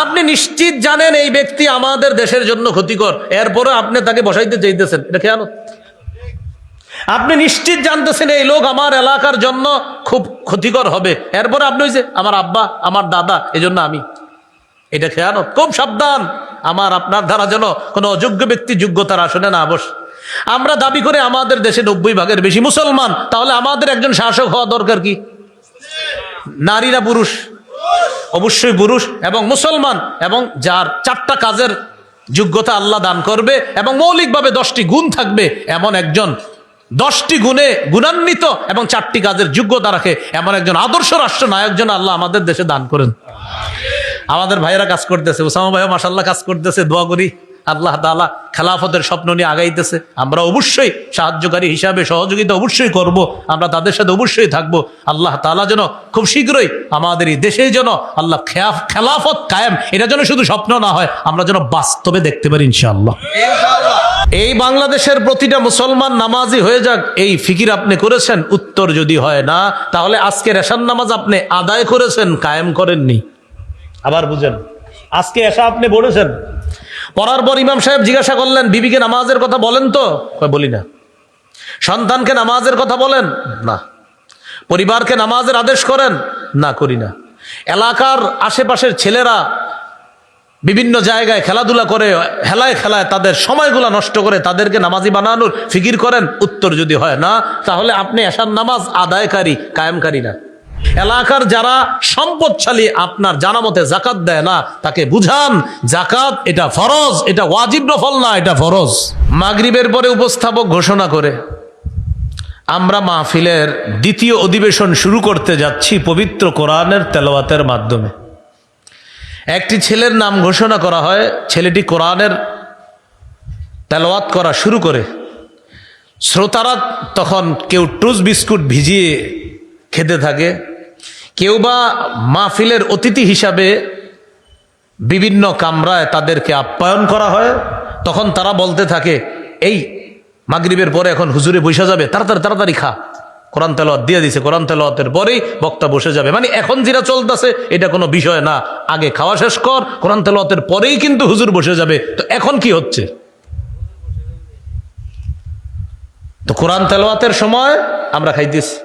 আপনি নিশ্চিত জানেন এই ব্যক্তি আমাদের দেশের জন্য ক্ষতিকর, এরপরে আপনি তাকে বসাইতে চাইতেছেন, এটা খেয়ানত। আপনি নিশ্চিত জানতেছেন এই লোক আমার এলাকার জন্য খুব ক্ষতিকর হবে, এরপরে আপনি হইছে আমার আব্বা আমার দাদা এজন্য আমি, এটা খেয়ানত। খুব সাবধান, আমার আপনার দ্বারা যেন কোনো অযোগ্য ব্যক্তি যোগ্যতার আসনে না বসে। আমরা দাবি করে আমাদের দেশে 90% বেশি মুসলমান, তাহলে আমাদের একজন শাসক হওয়া দরকার কি? নারী না পুরুষ? অবশ্যই পুরুষ, এবং মুসলমান, এবং যার 4টা কাজের যোগ্যতা আল্লাহ দান করবে এবং মৌলিকভাবে 10টি গুণ থাকবে, এমন একজন 10টি গুণে গুণান্বিত এবং 4টি কাজের যোগ্যতা রাখে এমন একজন আদর্শ রাষ্ট্র নায়ক যেন আল্লাহ আমাদের দেশে দান করেন। আমাদের ভাইয়েরা কাজ করতেছে, ওসামা ভাইও মাশাআল্লাহ কাজ করতেছে, দোয়া করি আল্লাহ তাআলা খেলাফতের স্বপ্ন নিয়ে আগাইতেছে। আমরা অবশ্যই সাহায্যকারী হিসাবে সহযোগিতা অবশ্যই করব, আমরা তাদের সাথে অবশ্যই থাকবো। আল্লাহ তাআলা যেন খুব শীঘ্রই আমাদের এই দেশে যেন আল্লাহ খেলাফত কায়েম, এটা যেন শুধু স্বপ্ন না হয়, আমরা যেন বাস্তবে দেখতে পারি ইনশাআল্লাহ। এই বাংলাদেশের প্রতিটা মুসলমান নামাজি হয়ে যাক, এই ফিকির আপনি করেছেন? উত্তর যদি হয় না, তাহলে আজকে এশার নামাজ আপনি আদায় করেছেন, কায়েম করেননি। আবার বুঝেন, আজকে এশা আপনি পড়েছেন, পড়ার পর ইমাম সাহেব জিজ্ঞাসা করলেন বিবিকে নামাজের কথা বলেন তো? বলি না। সন্তানকে নামাজের কথা বলেন? না। পরিবারকে নামাজের আদেশ করেন? না, করি না। এলাকার আশেপাশের ছেলেরা বিভিন্ন জায়গায় খেলাধুলা করে, হেলায় খেলায় তাদের সময়গুলা নষ্ট করে, তাদেরকে নামাজি বানানোর ফিকির করেন? উত্তর যদি হয় না, তাহলে আপনি এশার নামাজ আদায়কারী, কায়েমকারী না। এলাকার যারা সম্পদশালী আপনার জানা মতে যাকাত দেয় না, তাকে বুঝান যাকাত এটা ফরজ, এটা ওয়াজিব নফল না, এটা ফরজ। মাগরিবের পরে উপস্থাপক ঘোষণা করে আমরা মাহফিলের দ্বিতীয় অধিবেশন শুরু করতে যাচ্ছি পবিত্র কোরআনের তেলাওয়াতের মাধ্যমে। একটি ছেলের নাম ঘোষণা করা হয়, ছেলেটি কোরআনের তেলাওয়াত করা শুরু করে। শ্রোতারা তখন কেউ টুস বিস্কুট ভিজিয়ে খেতে থাকে, কেউ বা মাহফিলের অতিথি হিসাবে বিভিন্ন কামরায় তাদেরকে আপ্যায়ন করা হয়। তখন তারা বলতে থাকে এই মাগরিবের পরে এখন হুজুরে বসে যাবে, তাড়াতাড়ি তাড়াতাড়ি খা, কোরআন তেলাওয়াত দিয়ে দিছে, কোরআন তেলাওয়াতের পরেই বক্তা বসে যাবে। মানে এখন যেটা চলতেছে এটা কোনো বিষয় না, আগে খাওয়া শেষ কর, কোরআন তেলাওয়াতের পরেই কিন্তু হুজুর বসে যাবে। তো এখন কি হচ্ছে? তো কোরআন তেলাওয়াতের সময় আমরা খাইতেছি,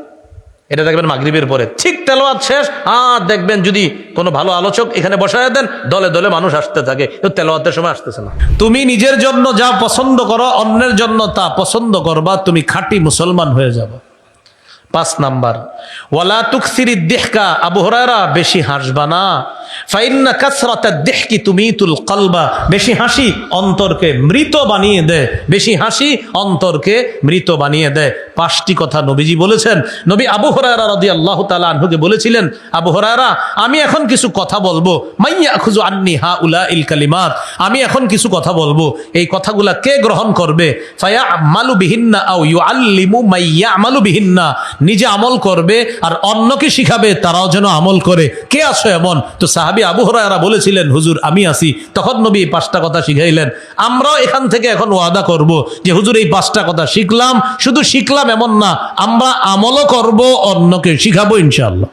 এটা দেখবেন মাগরিবের পরে। ঠিক তেলাওয়াত শেষ, আর দেখবেন যদি কোনো ভালো আলোচক এখানে বসায় দেন, দলে দলে মানুষ আসতে থাকে, তো তেলাওয়াতের সময় আসতেছে না। তুমি নিজের জন্য যা পছন্দ করো, অন্যের জন্য তা পছন্দ করবা, তুমি খাঁটি মুসলমান হয়ে যাবে। 5 নাম্বার, ওয়ালা তুকসিরিদ দিহকা, আবু হুরায়রা বেশি হাসবা না। ফাইন্না কাসরাতাদ দিহকি তুমিতুল কলবা, বেশি হাসি অন্তরকে মৃত বানিয়ে দেয়, বেশি হাসি অন্তরকে মৃত বানিয়ে দেয়। 5টি কথা নবীজি বলেছেন। নবী আবু হুরায়রা রাদিয়াল্লাহু তাআলা আনহুকে বলেছিলেন, আবু হুরায়রা আমি এখন কিছু কথা বলবো, মাইয়াখুযু আন্নি হাউলাইল কালিমাত, আমি এখন কিছু কথা বলবো, এই কথাগুলা কে গ্রহণ করবে? ফায়ামালু বিহিন্না আও ইউআল্লিমু মাইয়ামালু বিহিন্না, নিজে আমল করবে আর অন্যকে শিখাবে, তারাও যেন আমল করে। কে আছো এমন? তো সাহাবী আবু হুরায়রা বলেছিলেন, হুজুর আমি আছি। তখন নবী 5টা কথা শিখাইলেন। আমরাও এখান থেকে এখন ওয়াদা করব যে হুজুর এই 5টা কথা শিখলাম, শুধু শিখলাম এমন না, আমরা আমলও করব, অন্যকে শিখাবো ইনশাআল্লাহ।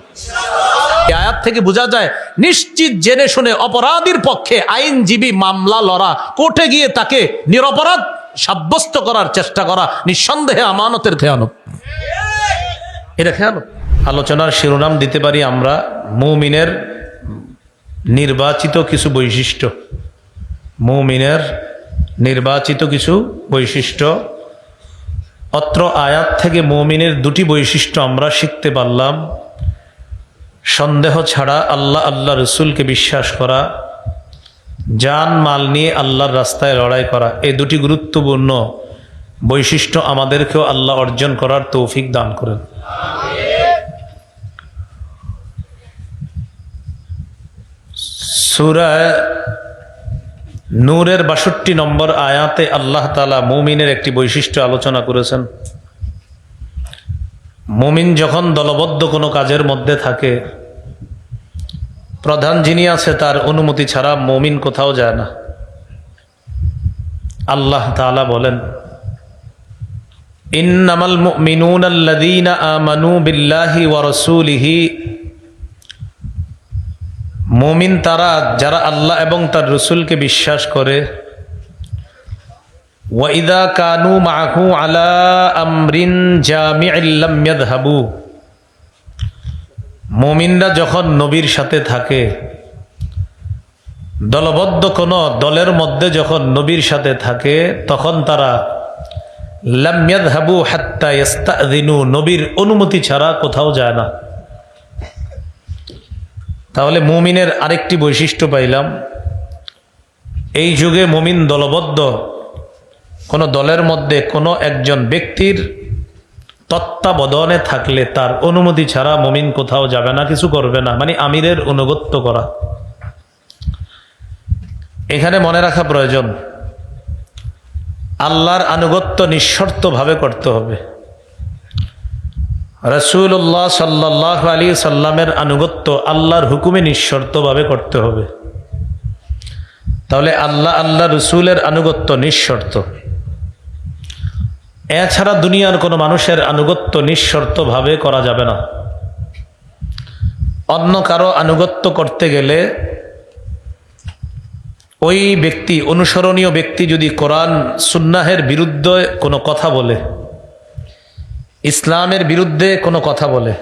এই আয়াত থেকে বোঝা যায় নিশ্চিত জেনে শুনে অপরাধীর পক্ষে আইনজীবী মামলা লড়া, কোর্টে গিয়ে তাকে নিরপরাধ সাব্যস্ত করার চেষ্টা করা নিঃসন্দেহে আমানতের খেয়ানত। এটা খেয়ানত। আলোচনার শিরোনাম দিতে পারি আমরা মুমিনের নির্বাচিত কিছু বৈশিষ্ট্য। মুমিনের নির্বাচিত কিছু বৈশিষ্ট্য। অত্র আয়াত থেকে মুমিনের 2টি বৈশিষ্ট্য আমরা শিখতে পারলাম। সন্দেহ ছাড়া আল্লাহ আল্লাহ রসুলকে বিশ্বাস করা, জান মাল নিয়ে আল্লাহর রাস্তায় লড়াই করা, এই 2টি গুরুত্বপূর্ণ বৈশিষ্ট্য আমাদেরকেও আল্লাহ অর্জন করার তৌফিক দান করেন। সূরা নূরের 62 নম্বর আয়াতে আল্লাহ তাআলা মুমিনের একটি বৈশিষ্ট্য আলোচনা করেছেন। মুমিন যখন দলবদ্ধ কোনো কাজের মধ্যে থাকে, প্রধান যিনি আছে তার অনুমতি ছাড়া মুমিন কোথাও যায় না। আল্লাহ তাআলা বলেন, ইন্নামাল মুমিনুনা আল্লাযীনা আমানু বিল্লাহি ওয়া রাসূলিহি, মুমিন তারা যারা আল্লাহ এবং তার রসুলকে বিশ্বাস করে, ওয়াইদা কানু মাহু আলা আমরিন জামিইন লাম ইয়াযহাবু, মুমিনরা যখন নবীর সাথে থাকে, দলবদ্ধ কোন দলের মধ্যে যখন নবীর সাথে থাকে, তখন তারা লাম ইয়াযহাবু হাত্তা ইস্তাযিনু, নবীর অনুমতি ছাড়া কোথাও যায় না। তাহলে মুমিনের আরেকটি বৈশিষ্ট্য পাইলাম, এই যুগে মুমিন দলবদ্ধ কোন দলের মধ্যে কোনো একজন ব্যক্তির তত্ত্বাবধানে থাকলে তার অনুমতি ছাড়া মুমিন কোথাও যাবে না, কিছু করবে না, মানে আমিরের অনুগত্য করা। এখানে মনে রাখা প্রয়োজন, আল্লাহর আনুগত্য নিঃশর্তভাবে করতে হবে। রাসূলুল্লাহ সাল্লাল্লাহু আলাইহি সাল্লামের আনুগত্য আল্লাহর হুকুমে নিঃশর্তভাবে করতে হবে। তাহলে আল্লাহ রসুলের আনুগত্য নিঃশর্ত। এছাড়া দুনিয়ার কোনো মানুষের আনুগত্য নিঃশর্তভাবে করা যাবে না। অন্য কারো আনুগত্য করতে গেলে ওই ব্যক্তি, অনুসরণীয় ব্যক্তি যদি কোরআন সুন্নাহের বিরুদ্ধে কোনো কথা বলে, ইসলামের বিরুদ্ধে কোনো কথা বলে,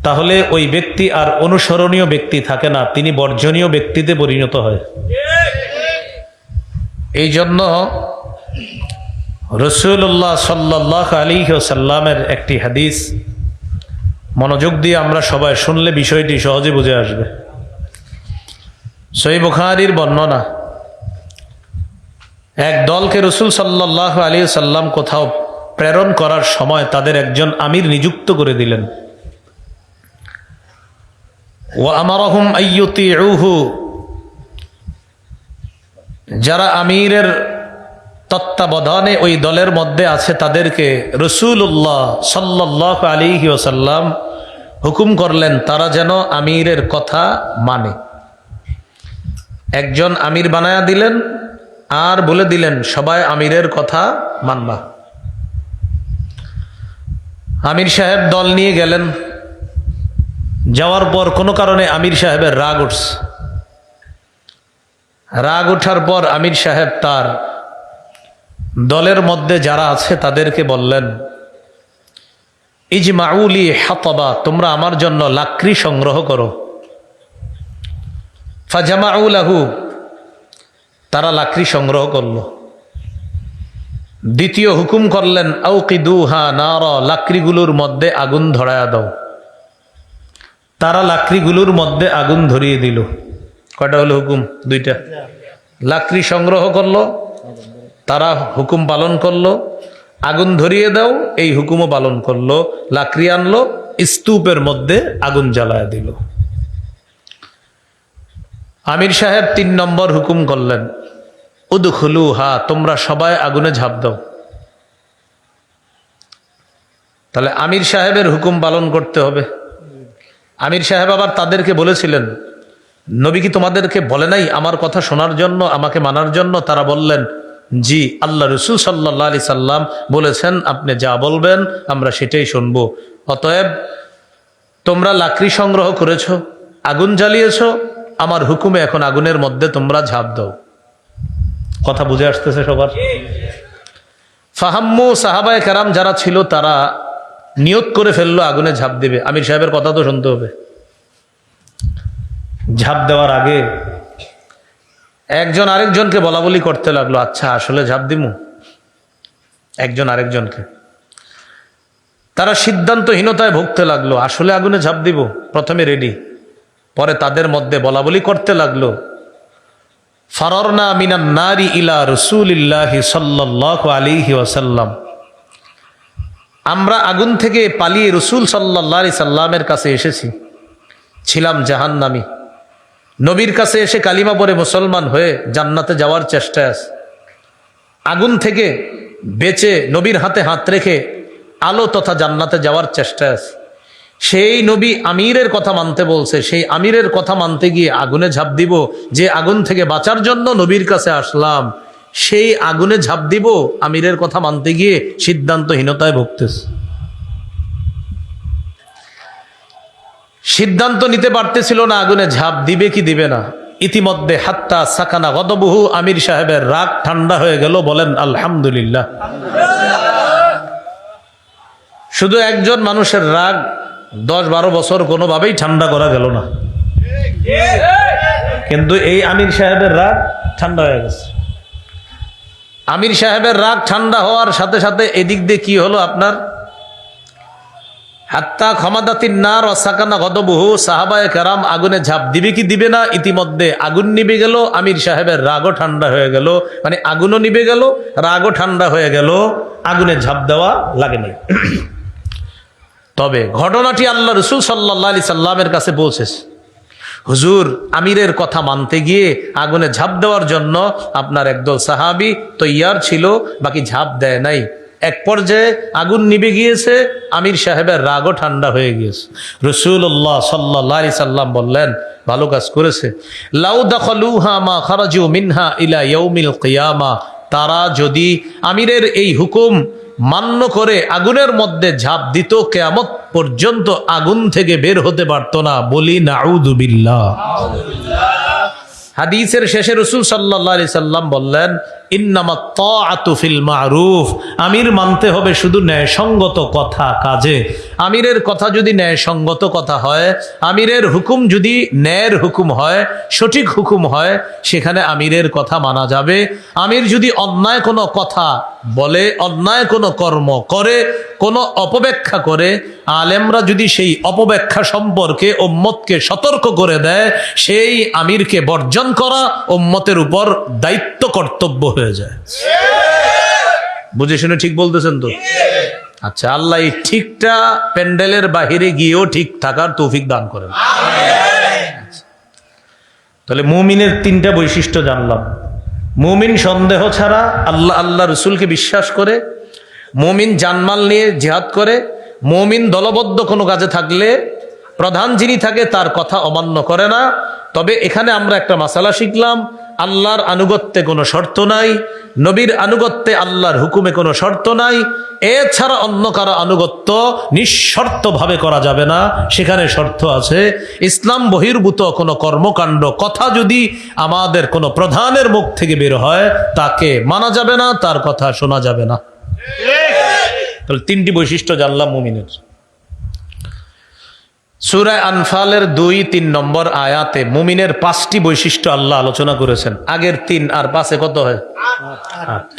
তাহলে ওই ব্যক্তি আর অনুসরণীয় ব্যক্তি থাকে না, তিনি বর্জনীয় ব্যক্তিতে পরিণত হয়। এই জন্য রাসূলুল্লাহ সাল্লাল্লাহু আলাইহি ওয়াসাল্লামের একটি হাদিস মনোযোগ দিয়ে আমরা সবাই শুনলে বিষয়টি সহজে বুঝে আসবে। সহিহ বুখারীর বর্ণনা, এক দলকে রাসূল সাল্লাল্লাহু আলাইহি ওয়াসাল্লাম কোথাও প্রেরণ করার সময় তাদের একজন আমির নিযুক্ত করে দিলেন। ওয়া আমারহুম আইয়ুতিউহু, যারা আমিরের তত্ত্বাবধানে ওই দলের মধ্যে আছে তাদেরকে রাসূলুল্লাহ সাল্লাল্লাহু আলাইহি ওয়াসাল্লাম হুকুম করলেন তারা যেন আমিরের কথা মানে। একজন আমির বানায়া দিলেন আর বলে দিলেন সবাই আমিরের কথা মানবা। আমির সাহেব দল নিয়ে গেলেন, যাওয়ার পর কোনো কারণে আমির সাহেবের রাগ উঠছে। রাগ ওঠার পর আমির সাহেব তার দলের মধ্যে যারা আছে তাদেরকে বললেন, ইজমাউলি হাতাবা, তোমরা আমার জন্য লাকড়ি সংগ্রহ করো। ফাজামাউ লাহু, তারা লাকড়ি সংগ্রহ করলো। দ্বিতীয় হুকুম করলেন, আউকিদুহা নারা, লাকড়িগুলোর মধ্যে আগুন ধরায়া দাও। তারা লাকড়িগুলোর মধ্যে আগুন ধরিয়ে দিল। কয়টা হলো হুকুম? দুইটা। লাকড়ি সংগ্রহ করলো, তারা হুকুম পালন করলো। আগুন ধরিয়ে দাও, এই হুকুমও পালন করলো। লাকড়ি আনলো, স্তূপের মধ্যে আগুন জ্বালায়া দিল। আমির সাহেব ৩ নম্বর হুকুম করলেন, উদখুলুহা, তোমরা সবাই আগুনে ঝাঁপ দাও। তাহলে আমির সাহেবের হুকুম পালন করতে হবে। আমির সাহেব আবার তাদেরকে বলেছিলেন, নবী কি তোমাদেরকে বলে নাই আমার কথা শোনার জন্য, আমাকে মানার জন্য? তারা বললেন, জি, আল্লাহ রসুল সাল্লাল্লাহু আলাইহি সাল্লাম বলেছেন আপনি যা বলবেন আমরা সেটাই শুনবো। অতএব তোমরা লাকড়ি সংগ্রহ করেছো, আগুন জ্বালিয়েছো, আমার হুকুমে এখন আগুনের মধ্যে তোমরা ঝাঁপ দাও। কথা বুঝে আসতেছে সবার? ফাহাম্মু, সাহাবায়ে কেরাম যারা ছিল তারা নিয়ত করে ফেললো আগুনে ঝাঁপ দেবে। আমির সাহেবের কথা তো শুনতে হবে। ঝাঁপ দেওয়ার আগে একজন আরেকজনকে বলা বলি করতে লাগলো, আচ্ছা আসলে ঝাঁপ দিমু? একজন আরেকজনকে। তারা সিদ্ধান্তহীনতায় ভুগতে লাগলো, আসলে আগুনে ঝাঁপ দিব? প্রথমে রেডি, পরে তাদের মধ্যে বলা বলি করতে লাগলো, ফারারনা মিনান নারি ইলা রাসূলিল্লাহি সাল্লাল্লাহু আলাইহি ওয়াসাল্লাম, আমরা আগুন থেকে পালিয়ে রাসূল সাল্লাল্লাহু আলাইহি সাল্লামের কাছে এসেছি, ছিলাম জাহান্নামী। নবীর কাছে এসে কালিমা পড়ে মুসলমান হয়ে জান্নাতে যাওয়ার চেষ্টায় আছে। আগুন থেকে বেঁচে নবীর হাতে হাত রেখে আলো তথা জান্নাতে যাওয়ার চেষ্টায় আছে। সেই নবী আমিরের কথা মানতে বলছে, সেই আমিরের কথা মানতে গিয়ে আগুনে ঝাঁপ দিব? যে আগুন থেকে বাঁচার জন্য নবীর কাছে আসলাম, সেই আগুনে ঝাঁপ দিব আমিরের কথা মানতে গিয়ে? সিদ্ধান্তহীনতায় ভুগতেছে। সিদ্ধান্ত নিতে পারতেছিল না আগুনে ঝাঁপ দিবে কি দিবে না। ইতিমধ্যে হাত্তা সাকানা গদবহু, আমির সাহেবের রাগ ঠান্ডা হয়ে গেল। বলেন আলহামদুলিল্লাহ। শুধু একজন মানুষের রাগ 10-12 বছর কোনোভাবেই ঠান্ডা করা গেল না, কিন্তু এই আমির সাহেবের রাগ ঠান্ডা হয়ে গেছে। আমির সাহেবের রাগ ঠান্ডা হওয়ার সাথে সাথে এদিক দিয়ে কি হলো আপনার, হাত্তা খামাদাতিন নার ওয়া সাকানা গদবহু, সাহাবায়ে কেরাম আগুনে ঝাঁপ দিবে কি দিবে না। ইতিমধ্যে আগুন নিভে গেল, আমির সাহেবের রাগও ঠান্ডা হয়ে গেল, মানে আগুনও নিভে গেল, রাগও ঠান্ডা হয়ে গেল, আগুনে ঝাঁপ দেওয়া লাগে নাই। তবে ঘটনাটি আল্লাহ রসুল সাল্লাল্লাহু আলাইহি সাল্লামের কাছে পৌঁছেছে। হুজুর, আমিরের কথা মানতে গিয়ে আগুনে ঝাঁপ দেওয়ার জন্য আপনার একদল সাহাবী তৈয়ার ছিল, বাকি ঝাঁপ দেয় নাই। এক পর্যায়ে আগুন নিভে গিয়েছে, আমির সাহেবের রাগও ঠান্ডা হয়ে গিয়েছে। রাসূলুল্লাহ সাল্লাল্লাহু আলাইহি সাল্লাম বললেন, ভালো কাজ করেছে। লাউ দাখালুহা মা খারাজু মিনহা ইলা ইয়াউমিল কিয়ামা, তারা যদি আমিরের এই হুকুম মান্য করে আগুনের মধ্যে ঝাঁপ দিত, কিয়ামত পর্যন্ত আগুন থেকে বের হতে পারত না। বলি নাউযু বিল্লাহ। হাদিসের শেষে রাসূল সাল্লাল্লাহু আলাইহি সাল্লাম বললেন, ইন্নামাত তাআতু ফিল মারুফ, আমির মানতে হবে শুধু ন্যায়সঙ্গত কথা কাজে। আমিরের কথা যদি ন্যায়সঙ্গত কথা হয়, আমিরের হুকুম যদি ন্যায়ের হুকুম হয়, সঠিক হুকুম হয়, সেখানে আমিরের কথা মানা যাবে। আমির যদি অন্যায় কোনো কথা বলে, অন্যায় কোনো কর্ম করে, কোনো অপব্যাখ্যা করে, আলেমরা যদি সেই অপব্যাখ্যা সম্পর্কে উম্মতকে সতর্ক করে দেয়, সেই আমিরকে বর্জন করা উম্মতের উপর দায়িত্ব কর্তব্য হয়ে যায়। বুঝে শুনে ঠিক বলতেছেন তো? আচ্ছা, আল্লাহ এই ঠিকটা প্যান্ডেলের বাহিরে গিয়েও ঠিক থাকার তৌফিক দান করেন। তাহলে মুমিনের 3টা বৈশিষ্ট্য জানলাম। মুমিন সন্দেহ ছাড়া আল্লাহ রসুলকে বিশ্বাস করে, মুমিন জানমাল নিয়ে জিহাদ করে, মুমিন দলবদ্ধ কোনো কাজে থাকলে প্রধান যিনি থাকে তার কথা অমান্য করে না। তবে এখানে আমরা একটা মাসালা শিখলাম, আল্লাহর আনুগত্যে কোনো শর্ত নাই, নবীর আনুগত্যে আল্লাহর হুকুমে কোনো শর্ত নাই। এছাড়া অন্য কারো আনুগত্য নিঃশর্তভাবে করা যাবে না, সেখানে শর্ত আছে। ইসলাম বহির্ভূত কোনো কর্মকাণ্ড, কথা যদি আমাদের কোনো প্রধানের মুখ থেকে বের হয়, তাকে মানা যাবে না, তার কথা শোনা যাবে না। তাহলে 3টি বৈশিষ্ট্য জানলাম মুমিনের। সূরা আনফালের 2-3 নম্বর আয়াতে মুমিনের 5টি বৈশিষ্ট্য আল্লাহ আলোচনা করেছেন। আগের 3 আর 5 কত হয়? 8।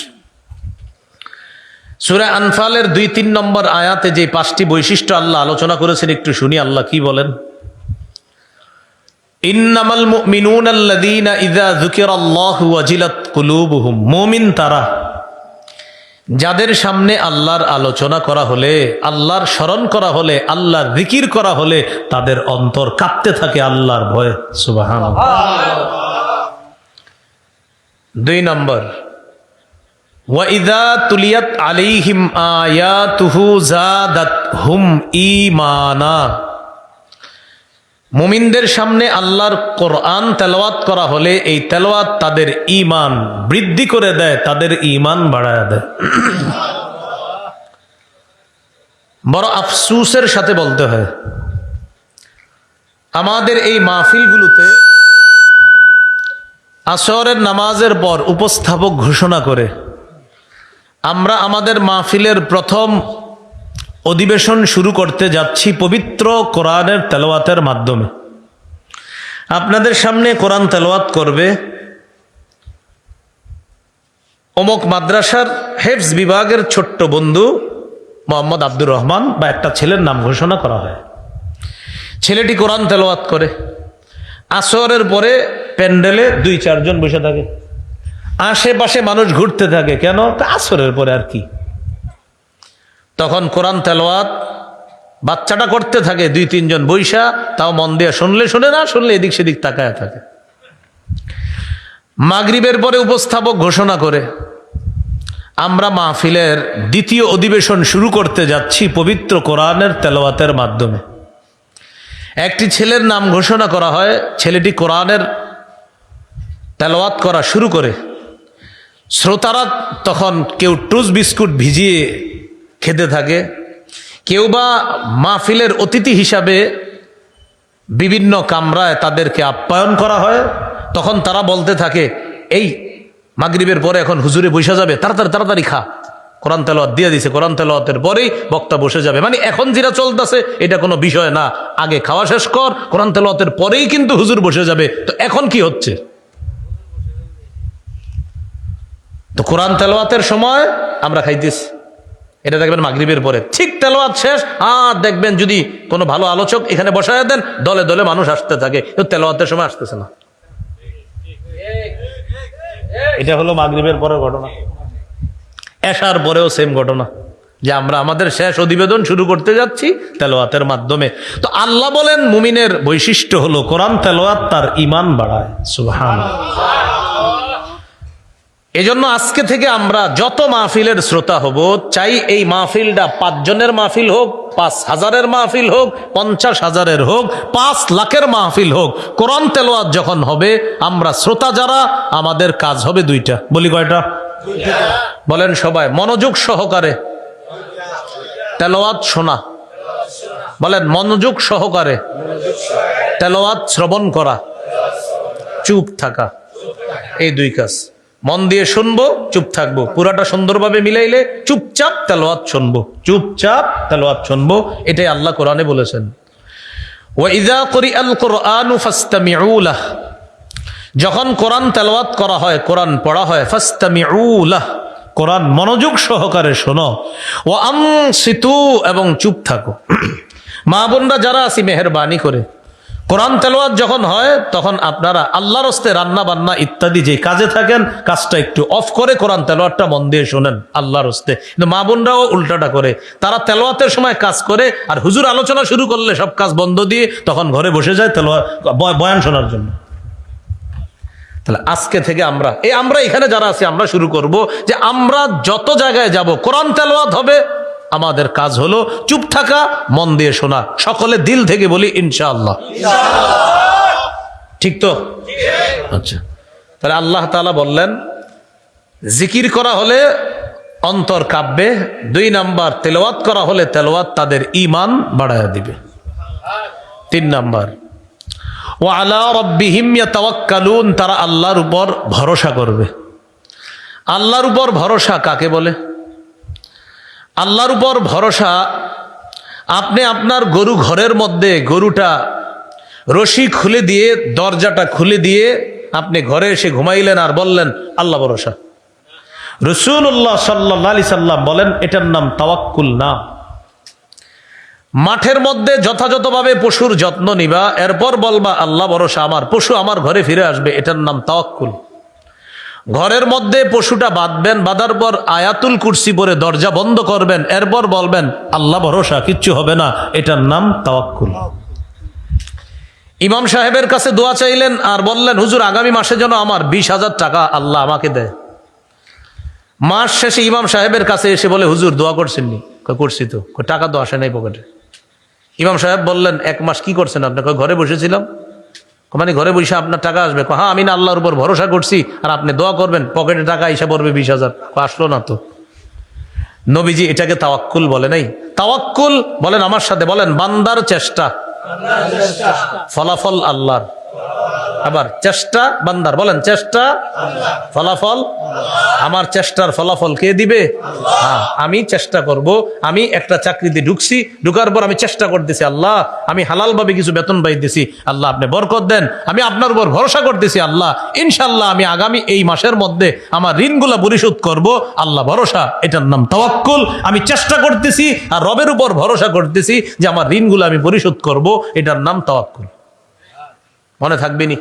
সূরা আনফালের 2-3 নম্বর আয়াতে যে 5টি বৈশিষ্ট্য আল্লাহ আলোচনা করেছেন, একটু শুনি আল্লাহ কি বলেন। ইন্নামাল মুমিনুনা আল্লাযীনা ইযা যুকিরাল্লাহু ওয়াজিলাত কুলুবুহুম, মুমিন তারা যাদের সামনে আল্লাহর আলোচনা করা হলে, আল্লাহর স্মরণ করা হলে, আল্লাহর জিকির করা হলে তাদের অন্তর কাঁপতে থাকে আল্লাহর ভয়ে। সুবহানাল্লাহ। 2 নম্বর, ওয়া ইযা তুলিয়াত আলাইহিম আয়াতুহু যাদাতহুম ঈমানা, মুমিনদের সামনে আল্লাহর কোরআন তেলাওয়াত করা হলে এই তেলাওয়াত তাদের ঈমান বৃদ্ধি করে দেয়, তাদের ঈমান বাড়ায় দেয়। বড় আফসোসের সাথে বলতে হয়, আমাদের এই মাহফিলগুলোতে আসরের নামাজের পর উপস্থাপক ঘোষণা করে আমরা আমাদের মাহফিলের প্রথম অধিবেশন শুরু করতে যাচ্ছি পবিত্র কোরআনের তেলাওয়াতের মাধ্যমে। আপনাদের সামনে কোরআন তেলাওয়াত করবে অমুক মাদ্রাসার হেফজ বিভাগের ছোট্ট বন্ধু মোহাম্মদ আব্দুর রহমান, বা একটা ছেলের নাম ঘোষণা করা হয়। ছেলেটি কোরআন তেলাওয়াত করে, আসরের পরে প্যান্ডেলে 2-4 জন বসে থাকে, আশেপাশে মানুষ ঘুরতে থাকে। কেন? আসরের পরে আর কি। তখন কোরআন তেলাওয়াত বাচ্চাটা করতে থাকে, 2-3 জন বৈশা, তাও মন দিয়ে শুনলে শুনে, না শুনলে এদিক সেদিক তাকায় থাকে। মাগরিবের পরে উপস্থাপক ঘোষণা করে আমরা মাহফিলের দ্বিতীয় অধিবেশন শুরু করতে যাচ্ছি পবিত্র কোরআনের তেলাওয়াতের মাধ্যমে। একটি ছেলের নাম ঘোষণা করা হয়, ছেলেটি কোরআনের তেলাওয়াত করা শুরু করে। শ্রোতারা তখন কেউ টুস বিস্কুট ভিজিয়ে খেতে থাকে, কেউ বা মাহফিলের অতিথি হিসাবে বিভিন্ন কামরায় তাদেরকে আপ্যায়ন করা হয়, তখন তারা বলতে থাকে এই মাগরিবের পরে এখন হুজুরে বসে যাবে, তাড়াতাড়ি তাড়াতাড়ি খা, কোরআন তেলাওয়াত দিয়ে দিছে, কোরআন তেলাওয়াতের পরেই বক্তা বসে যাবে। মানে এখন যেটা চলতেছে এটা কোনো বিষয় না, আগে খাওয়া শেষ কর, কোরআন তেলাওয়াতের পরেই কিন্তু হুজুর বসে যাবে। তো এখন কি হচ্ছে? তো কোরআন তেলাওয়াতের সময় আমরা খাইতেছি, এটা দেখবেন মাগরিবের পরে, ঠিক তেলাওয়াত শেষ আর দেখবেন যদি কোনো ভালো আলোচক এখানে বসায় দেন, দলে দলে মানুষ আসতে থাকে, তো তেলাওয়াতের সময় আসতেছে না। এটা হলো মাগরিবের পরের ঘটনা। এশার পরেও সেম ঘটনা, যে আমরা আমাদের শেষ অধিবেদন শুরু করতে যাচ্ছি তেলাওয়াতের মাধ্যমে। তো আল্লাহ বলেন মুমিনের বৈশিষ্ট্য হলো কোরআন তেলাওয়াত তার ঈমান বাড়ায়। সুবহানাল্লাহ। এজন্য আজকে থেকে আমরা যত মাহফিলের শ্রোতা হব, চাই এই মাহফিলটা 5 জনের মাহফিল হোক, 5,000-এর মাহফিল হোক, 50,000-এর হোক, 5 লাখের মাহফিল হোক, কোরআন তেলাওয়াত যখন হবে আমরা শ্রোতা যারা, আমাদের কাজ হবে 2টা। বলি কয়টা? বলেন সবাই, মনোযোগ সহকারে তেলাওয়াত শোনা। বলেন মনোযোগ সহকারে তেলাওয়াত শ্রবণ করা, চুপ থাকা, এই 2 কাজ। মন দিয়ে শুনবো, চুপ থাকবো, পুরাটা সুন্দরভাবে মিলাইলে চুপচাপ তেলাওয়াত শুনবো, চুপচাপ তেলাওয়াত শুনবো। এটাই আল্লাহ কোরআনে বলেছেন, ওয়া ইযা কুরিআল কুরআনু ফাসতামিউ লাহ, যখন কোরআন তেলাওয়াত করা হয়, কোরআন পড়া হয়, ফাসতামিউ লাহ, কোরআন মনোযোগ সহকারে শোনো, ওয়া আনসিতু, এবং চুপ থাকো। মা বোনরা যারা আছি মেহেরবানি করে কোরআন তেলাওয়াত যখন হয় তখন আপনারা আল্লাহর রাস্তায় রান্না বান্না ইত্যাদি যে কাজে থাকেন, কাজটা একটু অফ করে কোরআন তেলাওয়াতটা মন দিয়ে শোনেন আল্লাহর রাস্তায়। কিন্তু মা বোনরাও উল্টাটা করে, তারা তেলাওয়াতের সময় কাজ করে আর হুজুর আলোচনা শুরু করলে সব কাজ বন্ধ দিয়ে তখন ঘরে বসে যায় তেলাওয়াত বয়ান শোনার জন্য। তাহলে আজকে থেকে আমরা এখানে যারা আছি আমরা শুরু করব যে আমরা যত জায়গায় যাব কোরআন তেলাওয়াত হবে, আমাদের কাজ হলো চুপ থাকা, মন দিয়ে শোনা। সকলে দিল থেকে বলি ইনশাআল্লাহ। ঠিক তো? আচ্ছা, তাহলে আল্লাহ তাআলা বললেন জিকির করা হলে অন্তর কাঁপবে, 2 নাম্বার তেলাওয়াত করা হলে তেলাওয়াত তাদের ঈমান বাড়ায় দিবে। 3 নাম্বার ওয়া আলা রাব্বিহিম ইয়াতাওয়াক্কালুন, তারা আল্লাহর উপর ভরসা করবে। আল্লাহর উপর ভরসা কাকে বলে? আল্লাহর উপর ভরসা, আপনি আপনার গরু ঘরের মধ্যে, গরুটা রশি খুলে দিয়ে, দরজাটা খুলে দিয়ে আপনি ঘরে এসে ঘুমাইলেন আর বললেন আল্লাহ ভরসা। রাসূলুল্লাহ সাল্লাল্লাহু আলাইহি সাল্লাম বলেন এটার নাম তাওয়াক্কুল না। মাঠের মধ্যে যথাযথভাবে পশুর যত্ন নিবা, এরপর বলবা আল্লাহ ভরসা, আমার পশু আমার ঘরে ফিরে আসবে, এটার নাম তাওয়াক্কুল। ঘরের মধ্যে পশুটা বাঁধবেন, বাঁধার পর আয়াতুল কুরসি পরে দরজা বন্ধ করবেন, এরপর বলবেন আল্লাহ ভরসা, কিচ্ছু হবে না, এটার নাম তাওয়াক্কুল। ইমাম সাহেবের কাছে দোয়া চাইলেন আর বললেন হুজুর আগামী মাসে যেন আমার 20,000 টাকা আল্লাহ আমাকে দেয়। মাস শেষে ইমাম সাহেবের কাছে এসে বলে হুজুর দোয়া করছেননি? করছি তো। টাকা তো আসে নাই পকেটে। ইমাম সাহেব বললেন 1 মাস কি করছেন আপনি? ঘরে বসেছিলাম। মানে ঘরে বসে আপনার টাকা আসবে? হ্যাঁ, আমি না আল্লাহর উপর ভরসা করছি আর আপনি দোয়া করবেন, পকেটে টাকা এসে পড়বে 20,000। আসলো না তো। নবীজি এটাকে তাওয়াক্কুল বলে নাই। তাওয়াক্কুল বলেন আমার সাথে, বলেন বান্দার চেষ্টা, ফলাফল আল্লাহর। আবার চেষ্টা বান্দার, বলেন চেষ্টা, ফলাফল আমার। চেষ্টার ফলাফল কে দিবে? হ্যাঁ, আমি চেষ্টা করব। আমি একটা চাকরিতে ঢুকছি, ঢুকার পর আমি চেষ্টা করতেছি আল্লাহ আমি হালাল ভাবে কিছু বেতন পাইতেছি, আল্লাহ আপনি বরকত দেন। আমি আপনার উপর ভরসা করতেছি আল্লাহ, ইনশাআল্লাহ আমি আগামী এই মাসের মধ্যে আমার ঋণগুলা পরিশোধ করব, আল্লাহ ভরসা, এটার নাম তাওয়াক্কুল। আমি চেষ্টা করতেছি আর রবের উপর ভরসা করতেছি যে আমার ঋণগুলো আমি পরিশোধ করব, এটার নাম তাওয়াক্কুল। মনে থাকবে নি?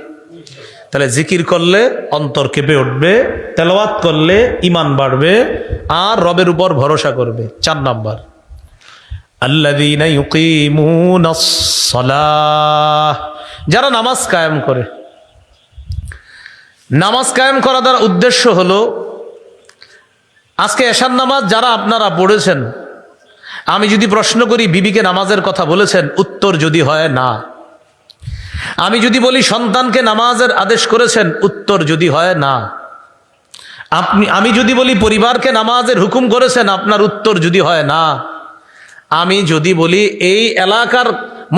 তাহলে জিকির করলে অন্তর কেঁপে উঠবে, তেলাওয়াত করলে ঈমান বাড়বে আর রবের উপর ভরসা করবে। 4 নাম্বার আল্লাযীনা ইউকিমুনাস সালাহ, যারা নামাজ কায়েম করে। নামাজ কায়েম করা দ্বারা উদ্দেশ্য হলো, আজকে এশার নামাজ যারা আপনারা পড়েছেন, আমি যদি প্রশ্ন করি বিবিকে নামাজের কথা বলেছেন? উত্তর যদি হয় না। আমি যদি বলি সন্তানকে নামাজের আদেশ করেছেন? উত্তর যদি হয় না। আমি যদি বলি পরিবারকে নামাজের হুকুম করেছেন? আপনার উত্তর যদি হয় না। আমি যদি বলি এই এলাকার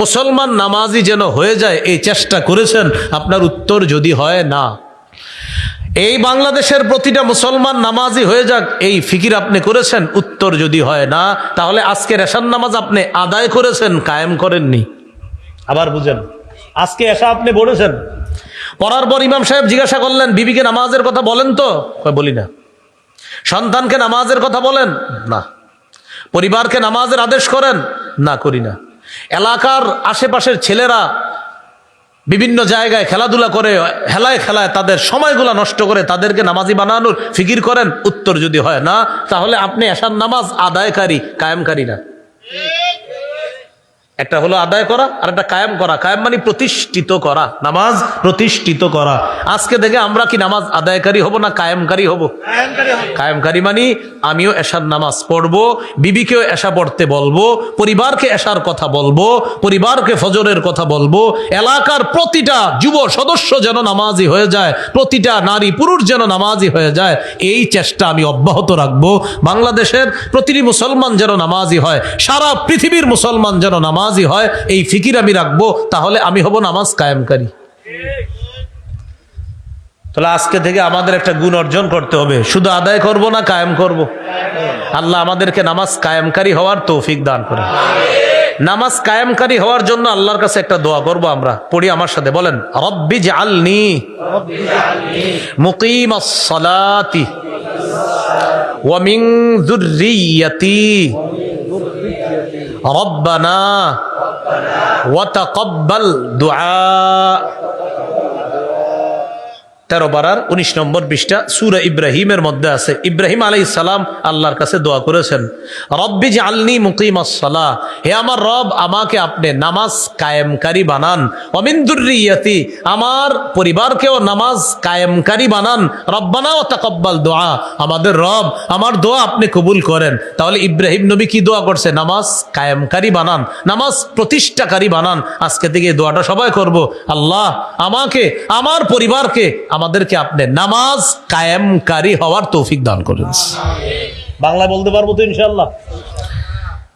মুসলমান নামাজি যেন হয়ে যায় এই চেষ্টা করেছেন? আপনার উত্তর যদি হয় না। এই বাংলাদেশের প্রতিটা মুসলমান নামাজি হয়ে যাক এই ফিকির আপনি করেছেন? উত্তর যদি হয় না, তাহলে আজকে এশার নামাজ আপনি আদায় করেছেন, কায়েম করেননি। আবার বুঝেন, আজকে এশা আপনি পড়েছেন, পড়ার পর ইমাম সাহেব জিজ্ঞাসা করলেন, বিবিকে নামাজের কথা বলেন তো? বলি না। সন্তানকে নামাজের কথা বলেন? না। পরিবারকে নামাজের আদেশ করেন? না, করি না। এলাকার আশেপাশের ছেলেরা বিভিন্ন জায়গায় খেলাধুলা করে, হেলায় খেলায় তাদের সময়গুলা নষ্ট করে তাদেরকে নামাজি বানানোর ফিকির করেন? উত্তর যদি হয় না, তাহলে আপনি এশার নামাজ আদায়কারী, কায়েমকারী না। একটা হলো আদায় করা, আর একটা কায়েম করা। কায়েম মানে প্রতিষ্ঠিত করা, নামাজ প্রতিষ্ঠিত করা। আজকে থেকে আমরা কি নামাজ আদায়কারী হব না কায়েমকারী হব? কায়েমকারী মানে আমিও এশার নামাজ পড়বো, বিবিকেও এশা পড়তে বলবো, পরিবারকে এশার কথা বলবো, পরিবারকে ফজরের কথা বলবো, এলাকার প্রতিটা যুব সদস্য যেন নামাজি হয়ে যায়, প্রতিটা নারী পুরুষ যেন নামাজি হয়ে যায়, এই চেষ্টা আমি অব্যাহত রাখবো। বাংলাদেশের প্রতিটি মুসলমান যেন নামাজি হয়, সারা পৃথিবীর মুসলমান যেন নামাজি হয়, এই ফিকির আমি রাখবো। তাহলে আমি হব নামাজ কায়েমকারী। তাহলে আজকে থেকে আমাদের একটা গুণ অর্জন করতে হবে, শুধু আদায় করব না, কায়েম করব। আল্লাহ আমাদেরকে নামাজ কায়েমকারী হওয়ার তৌফিক দান করে। নামাজ কায়েমকারী হওয়ার জন্য আল্লাহর কাছে একটা দোয়া করব, আমরা পড়ি আমার সাথে, বলেন, রব্বি জাআলনি মুকিমাস সালাতি ওয়া মিন যুররিয়্যাতি রব্বানা ওয়া তাকাব্বাল দুআ। 13 পারার 19 নম্বর পৃষ্ঠা সূরা ইব্রাহিমের মধ্যে আছে। ইব্রাহিম আলাইহিস সালাম আল্লাহর কাছে দোয়া করেছেন, রব্বি জাআলনি মুকিমাস সালাহ, হে আমার রব, আমাকে আপনি নামাজ কায়েমকারী বানান। ওয়া মিন যুররিয়্যাতি, আমার পরিবারকেও নামাজ কায়েমকারী বানান। রব্বানা ওয়া তাকাব্বাল দুআ, আমাদের রব, আমার দোয়া আপনি কবুল করেন। তাহলে ইব্রাহিম নবী কি দোয়া করছে? নামাজ কায়েমকারী বানান, নামাজ প্রতিষ্ঠাকারী বানান। আজকে থেকে এই দোয়াটা সবাই করব, আল্লাহ আমাকে, আমার পরিবারকে, আমাদেরকে আপনি নামাজ কায়েমকারী হওয়ার তৌফিক দান করেন। বাংলা বলতে পারবো তো ইনশাআল্লাহ?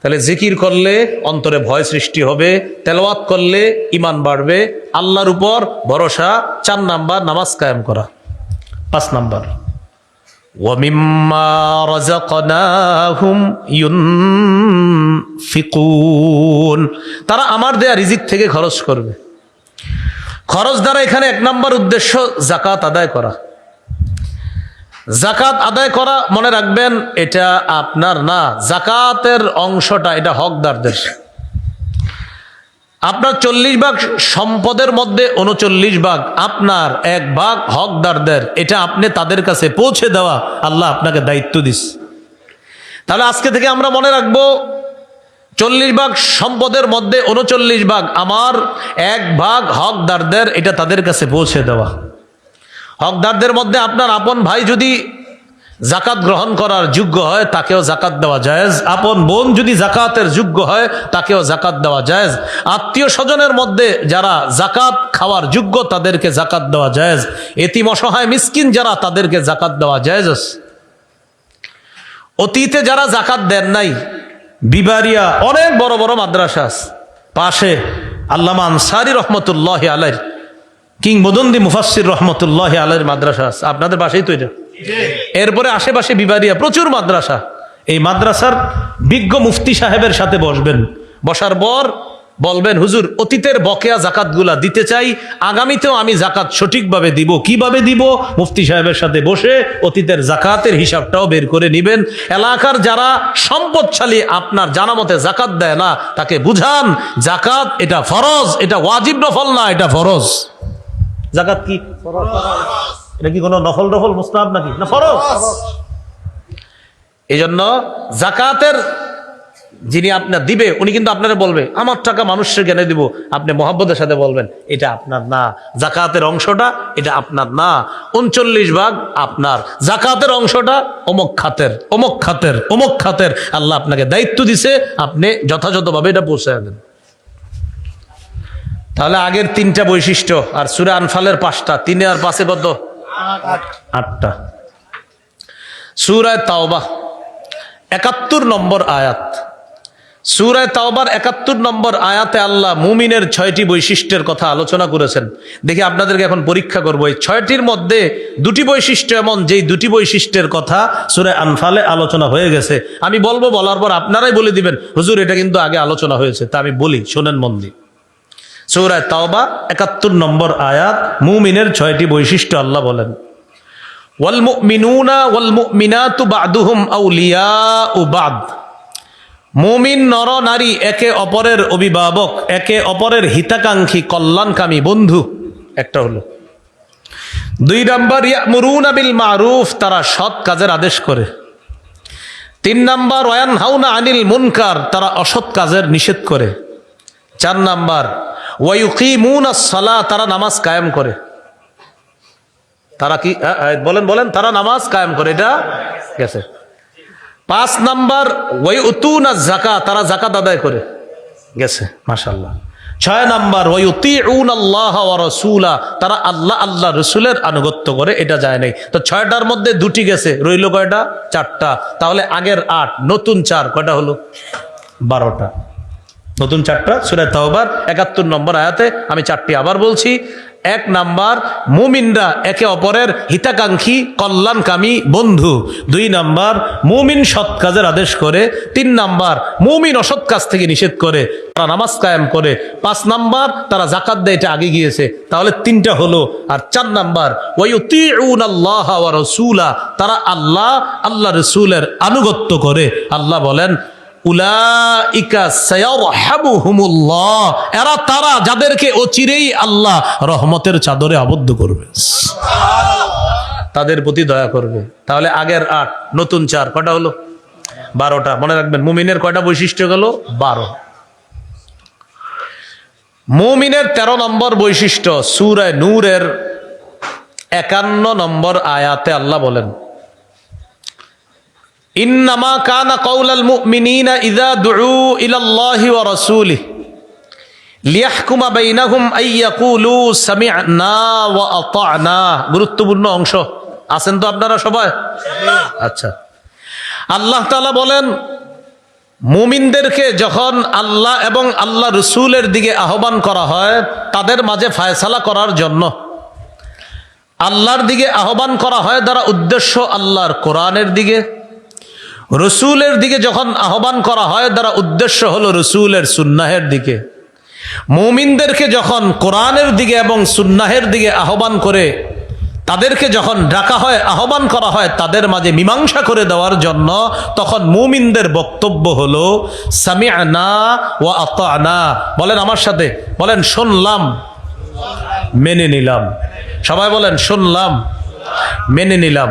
তাহলে জিকির করলে অন্তরে ভয় সৃষ্টি হবে, তেলাওয়াত করলে ঈমান বাড়বে, আল্লাহর উপর ভরসা। 4 নাম্বার নামাজ কায়েম করা। 5 নাম্বার ওয়া মিম্মা রাযাকনাহুম ইউনফিকুন, তারা আমার দেয়া রিজিক থেকে খরচ করবে। খরচ দ্বারা এখানে 1 নম্বর উদ্দেশ্য যাকাত আদায় করা। যাকাত আদায় করা, মনে রাখবেন, এটা আপনার না, যাকাতের অংশটা এটা হকদারদের। আপনার 40 ভাগ সম্পদের মধ্যে 39 ভাগ আপনার, 1 ভাগ হকদারদের। এটা আপনি তাদের কাছে পৌঁছে দেওয়া আল্লাহ আপনাকে দায়িত্ব দিচ্ছে। তাহলে আজকে থেকে আমরা মনে রাখবো, 40 ভাগ সম্পদের মধ্যে 39 ভাগ আমার, 1 ভাগ হকদারদের, এটা তাদের কাছে পৌঁছে দেওয়া। হকদারদের মধ্যে আপনার আপন ভাই যদি যাকাত গ্রহণ করার যোগ্য হয় তাকেও যাকাত দেওয়া জায়েজ, আপন বোন যদি যাকাতের যোগ্য হয় তাকেও যাকাত দেওয়া জায়েজ, আত্মীয় স্বজনের মধ্যে যারা যাকাত খাওয়ার যোগ্য তাদেরকে যাকাত দেওয়া জায়েজ, এতিম অসহায় মিসকিন যারা তাদেরকে যাকাত দেওয়া জায়েজ। অতীতে যারা যাকাত দেন নাই, বিবারিয়া অনেক বড় বড় মাদ্রাসা আছে, পাশে আল্লামা আনসারী রহমতুল্লাহি আলাইহি, কিংবদন্তি মুফাসসির রহমতুল্লাহি আলাইহির মাদ্রাসা আছে, আপনাদের পাশেই তো এটা। এরপরে আশেপাশে বিবারিয়া প্রচুর মাদ্রাসা। এই মাদ্রাসার বিজ্ঞ মুফতি সাহেবের সাথে বসবেন, বসার পর বলবেন, হুজুর অতীতের বকেয়া জাকাতগুলা দিতে চাই, আগামীতেও আমি জাকাত সঠিকভাবে দিব। কিভাবে দিব? মুফতি সাহেবের সাথে বসে অতীতের জাকাতের হিসাবটাও বের করে নিবেন। এলাকার যারা সম্পদশালী আপনার জানা মতে জাকাত দেয় না, তাকে বুঝান জাকাত এটা ফরজ, এটা ওয়াজিব নফল না, এটা ফরজ। জাকাত কি ফরজ? এটা কি কোনো নফল নফল মুস্তাহাব নাকি? না, ফরজ। এই জন্য জাকাতের যিনি আপনার দিবে উনি কিন্তু আপনারা বলবে আমার টাকা মানুষের জ্ঞানে দিব, আপনি মহব্বতের সাথে বলবেন এটা আপনার না, জাকাতের অংশটা এটা আপনার না, 39 ভাগ আপনার, জাকাতের অংশটা অমুক খাতের, অমুক খাতের, অমুক খাতের। আল্লাহ আপনাকে দায়িত্ব দিছে, আপনি যথাযথভাবে এটা পৌঁছায় দেন। তাহলে আগের 3টা বৈশিষ্ট্য, আর সূরা আনফালের 5টা, 3 আর 5 কত? 8টা। সূরা তাওবা 71 নম্বর আয়াত, সূরা তাওবার ৭১ নম্বর আয়াতে আল্লাহ মুমিনের ৬টি বৈশিষ্ট্যের কথা আলোচনা করেছেন। দেখি আপনাদেরকে এখন পরীক্ষা করবো, এই ৬টির মধ্যে 2টি বৈশিষ্ট্য এমন, যেই 2টি বৈশিষ্ট্যের কথা সূরা আনফালে আলোচনা হয়ে গেছে। আমি বলবো, বলার পর আপনারাই বলে দিবেন হুজুর এটা কিন্তু আগে আলোচনা হয়েছে। তা আমি বলি, শোনেন মন দিয়ে। সূরা তাওবা ৭১ নম্বর আয়াত, মুমিনের ৬টি বৈশিষ্ট্য আল্লাহ বলেন, ওয়াল মুমিনুনা ওয়াল মুমিনাতু বা'দুহুম আউলিয়াউ বা'দ। মুমিন নর নারী একে অপরের অভিভাবক, একে অপরের হিতাকাঙ্ক্ষী, কল্যাণকামী বন্ধু। একটা হলো। 2 নাম্বার, ইয়ামুরুনা বিল মারুফ, তারা সৎ কাজের আদেশ করে। 3 নাম্বার, ওয়ায়ানহাউনা আনিল মুনকার, তারা অসৎ কাজের নিষেধ করে। 4 নাম্বার, ওয়ায়ুকিমুনাস সালাহ, তারা নামাজ কায়েম করে। তারা কি বলেন তারা নামাজ কায়েম করে, এটা গেছে। 5 নাম্বার, ওয়ায়ুতুনাজ যাকাত, তারা যাকাত আদায় করে, গেছে, মাশাআল্লাহ। 6 নাম্বার, ওয়ায়ুতিউনাল্লাহ ওয়া রাসূলা, তারা আল্লাহ রাসূলের আনুগত্য করে, এটা যায় নাই। তো 6টার মধ্যে 2টি গেছে, রইল কয়টা? 4টা। তাহলে আগের 8, নতুন 4, কয়টা হলো? 12টা। নতুন 4টা সূরা তাওবার ৭১ নম্বর আয়াতে। আমি 4টি আবার বলছি। 1 নাম্বার, মুমিনরা একে অপরের হিতাকাঙ্ক্ষী, কল্যাণকামী বন্ধু। 2 নাম্বার, মুমিন সৎ কাজের আদেশ করে। 3 নাম্বার, মুমিন অসৎ কাজ থেকে নিষেধ করে, তারা নামাজ কায়েম করে। 5 নাম্বার, তারা যাকাত দেয়, এটা আগে গিয়েছে, তাহলে 3টা হলো। আর 4 নাম্বার, ওয়ায়ুতিউনাল্লাহ ওয়া রাসূলা, তারা আল্লাহ রাসূলের আনুগত্য করে। আল্লাহ বলেন, উলাইকা সায়ারহামুহুমুল্লাহ, এরা তারা যাদেরকে অচিরেই আল্লাহ রহমতের চাদরে আবদ্ধ করবে, তাদের প্রতি দয়া করবে। তাহলে আগের 8, নতুন 4, কয়টা হলো? 12টা। মনে রাখবেন, মুমিনের কয়টা বৈশিষ্ট্য গেল? 12। মুমিনের 13 নম্বর বৈশিষ্ট্য সূরা নূরের 51 নম্বর আয়াতে আল্লাহ বলেন, ইন্নামা কানা কাউলাল মুমিনিনা ইযা দুউ ইলাল্লাহি ওয়া রাসূলিহি লিয়াহকুমা বাইনাহুম আইয়াকুলু সামি'না ওয়া আতা'না। গুরুত্বপূর্ণ অংশ, আছেন তো আপনারা সবাই? আচ্ছা। আল্লাহ তাআলা বলেন, মুমিনদেরকে যখন আল্লাহ এবং আল্লাহ রাসূলের দিকে আহ্বান করা হয়, তাদের মাঝে ফয়সালা করার জন্য আল্লাহর দিকে আহ্বান করা হয়, দ্বারা উদ্দেশ্য আল্লাহর কোরআনের দিকে। রসুলের দিকে যখন আহ্বান করা হয়, দ্বারা উদ্দেশ্য হলো রসুলের সুন্নাহের দিকে। মুমিনদেরকে যখন কোরআনের দিকে এবং সুন্নাহের দিকে আহ্বান করে, তাদেরকে যখন ডাকা হয়, আহ্বান করা হয় তাদের মাঝে মীমাংসা করে দেওয়ার জন্য, তখন মুমিনদের বক্তব্য হলো সামি'না ওয়া আতা'না। বলেন আমার সাথে, বলেন শুনলাম, মেনে নিলাম। সবাই বলেন শুনলাম, মেনে নিলাম।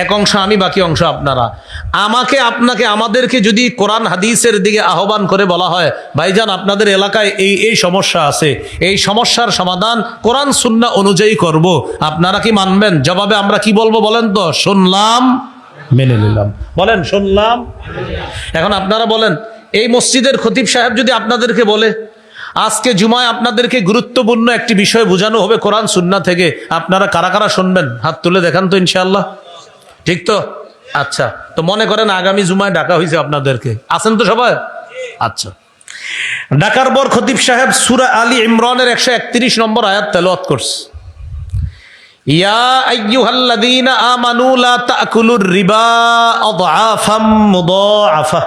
এক অংশ আমি, বাকি অংশ আপনারা। আমাকে, আপনাকে, আমাদেরকে যদি কোরআন হাদিসের দিকে আহ্বান করে বলা হয়, ভাইজান আপনাদের এলাকায় এই সমস্যা আছে, এই সমস্যার সমাধান কোরআন সুন্নাহ অনুযায়ী করব, আপনারা কি মানবেন? জবাবে আমরা কি বলবো বলেন তো? শুনলাম, মেনে নিলাম। বলেন শুনলাম। এখন আপনারা বলেন, এই মসজিদের খতিব সাহেব যদি আপনাদেরকে বলে, আজকে জুমায় আপনাদেরকে গুরুত্বপূর্ণ একটি বিষয় বোঝানো হবে কোরআন সুন্নাহ থেকে, আপনারা কারা কারা শুনবেন? হাত তুলে দেখান তো ইনশাআল্লাহ। ঠিক তো? আচ্ছা, তো মনে করেন আগামী জুমায় ডাকা হয়েছে আপনাদেরকে, আছেন তো সবাই? আচ্ছা। ডাকার পর খতিব সাহেব সূরা আলী ইমরানের 131 নম্বর আয়াত তেলাওয়াত করছে, ইয়া আইয়ুহাল্লাযীনা আমানু লা তাকুলুর রিবা আযআফাম মুদাআফা।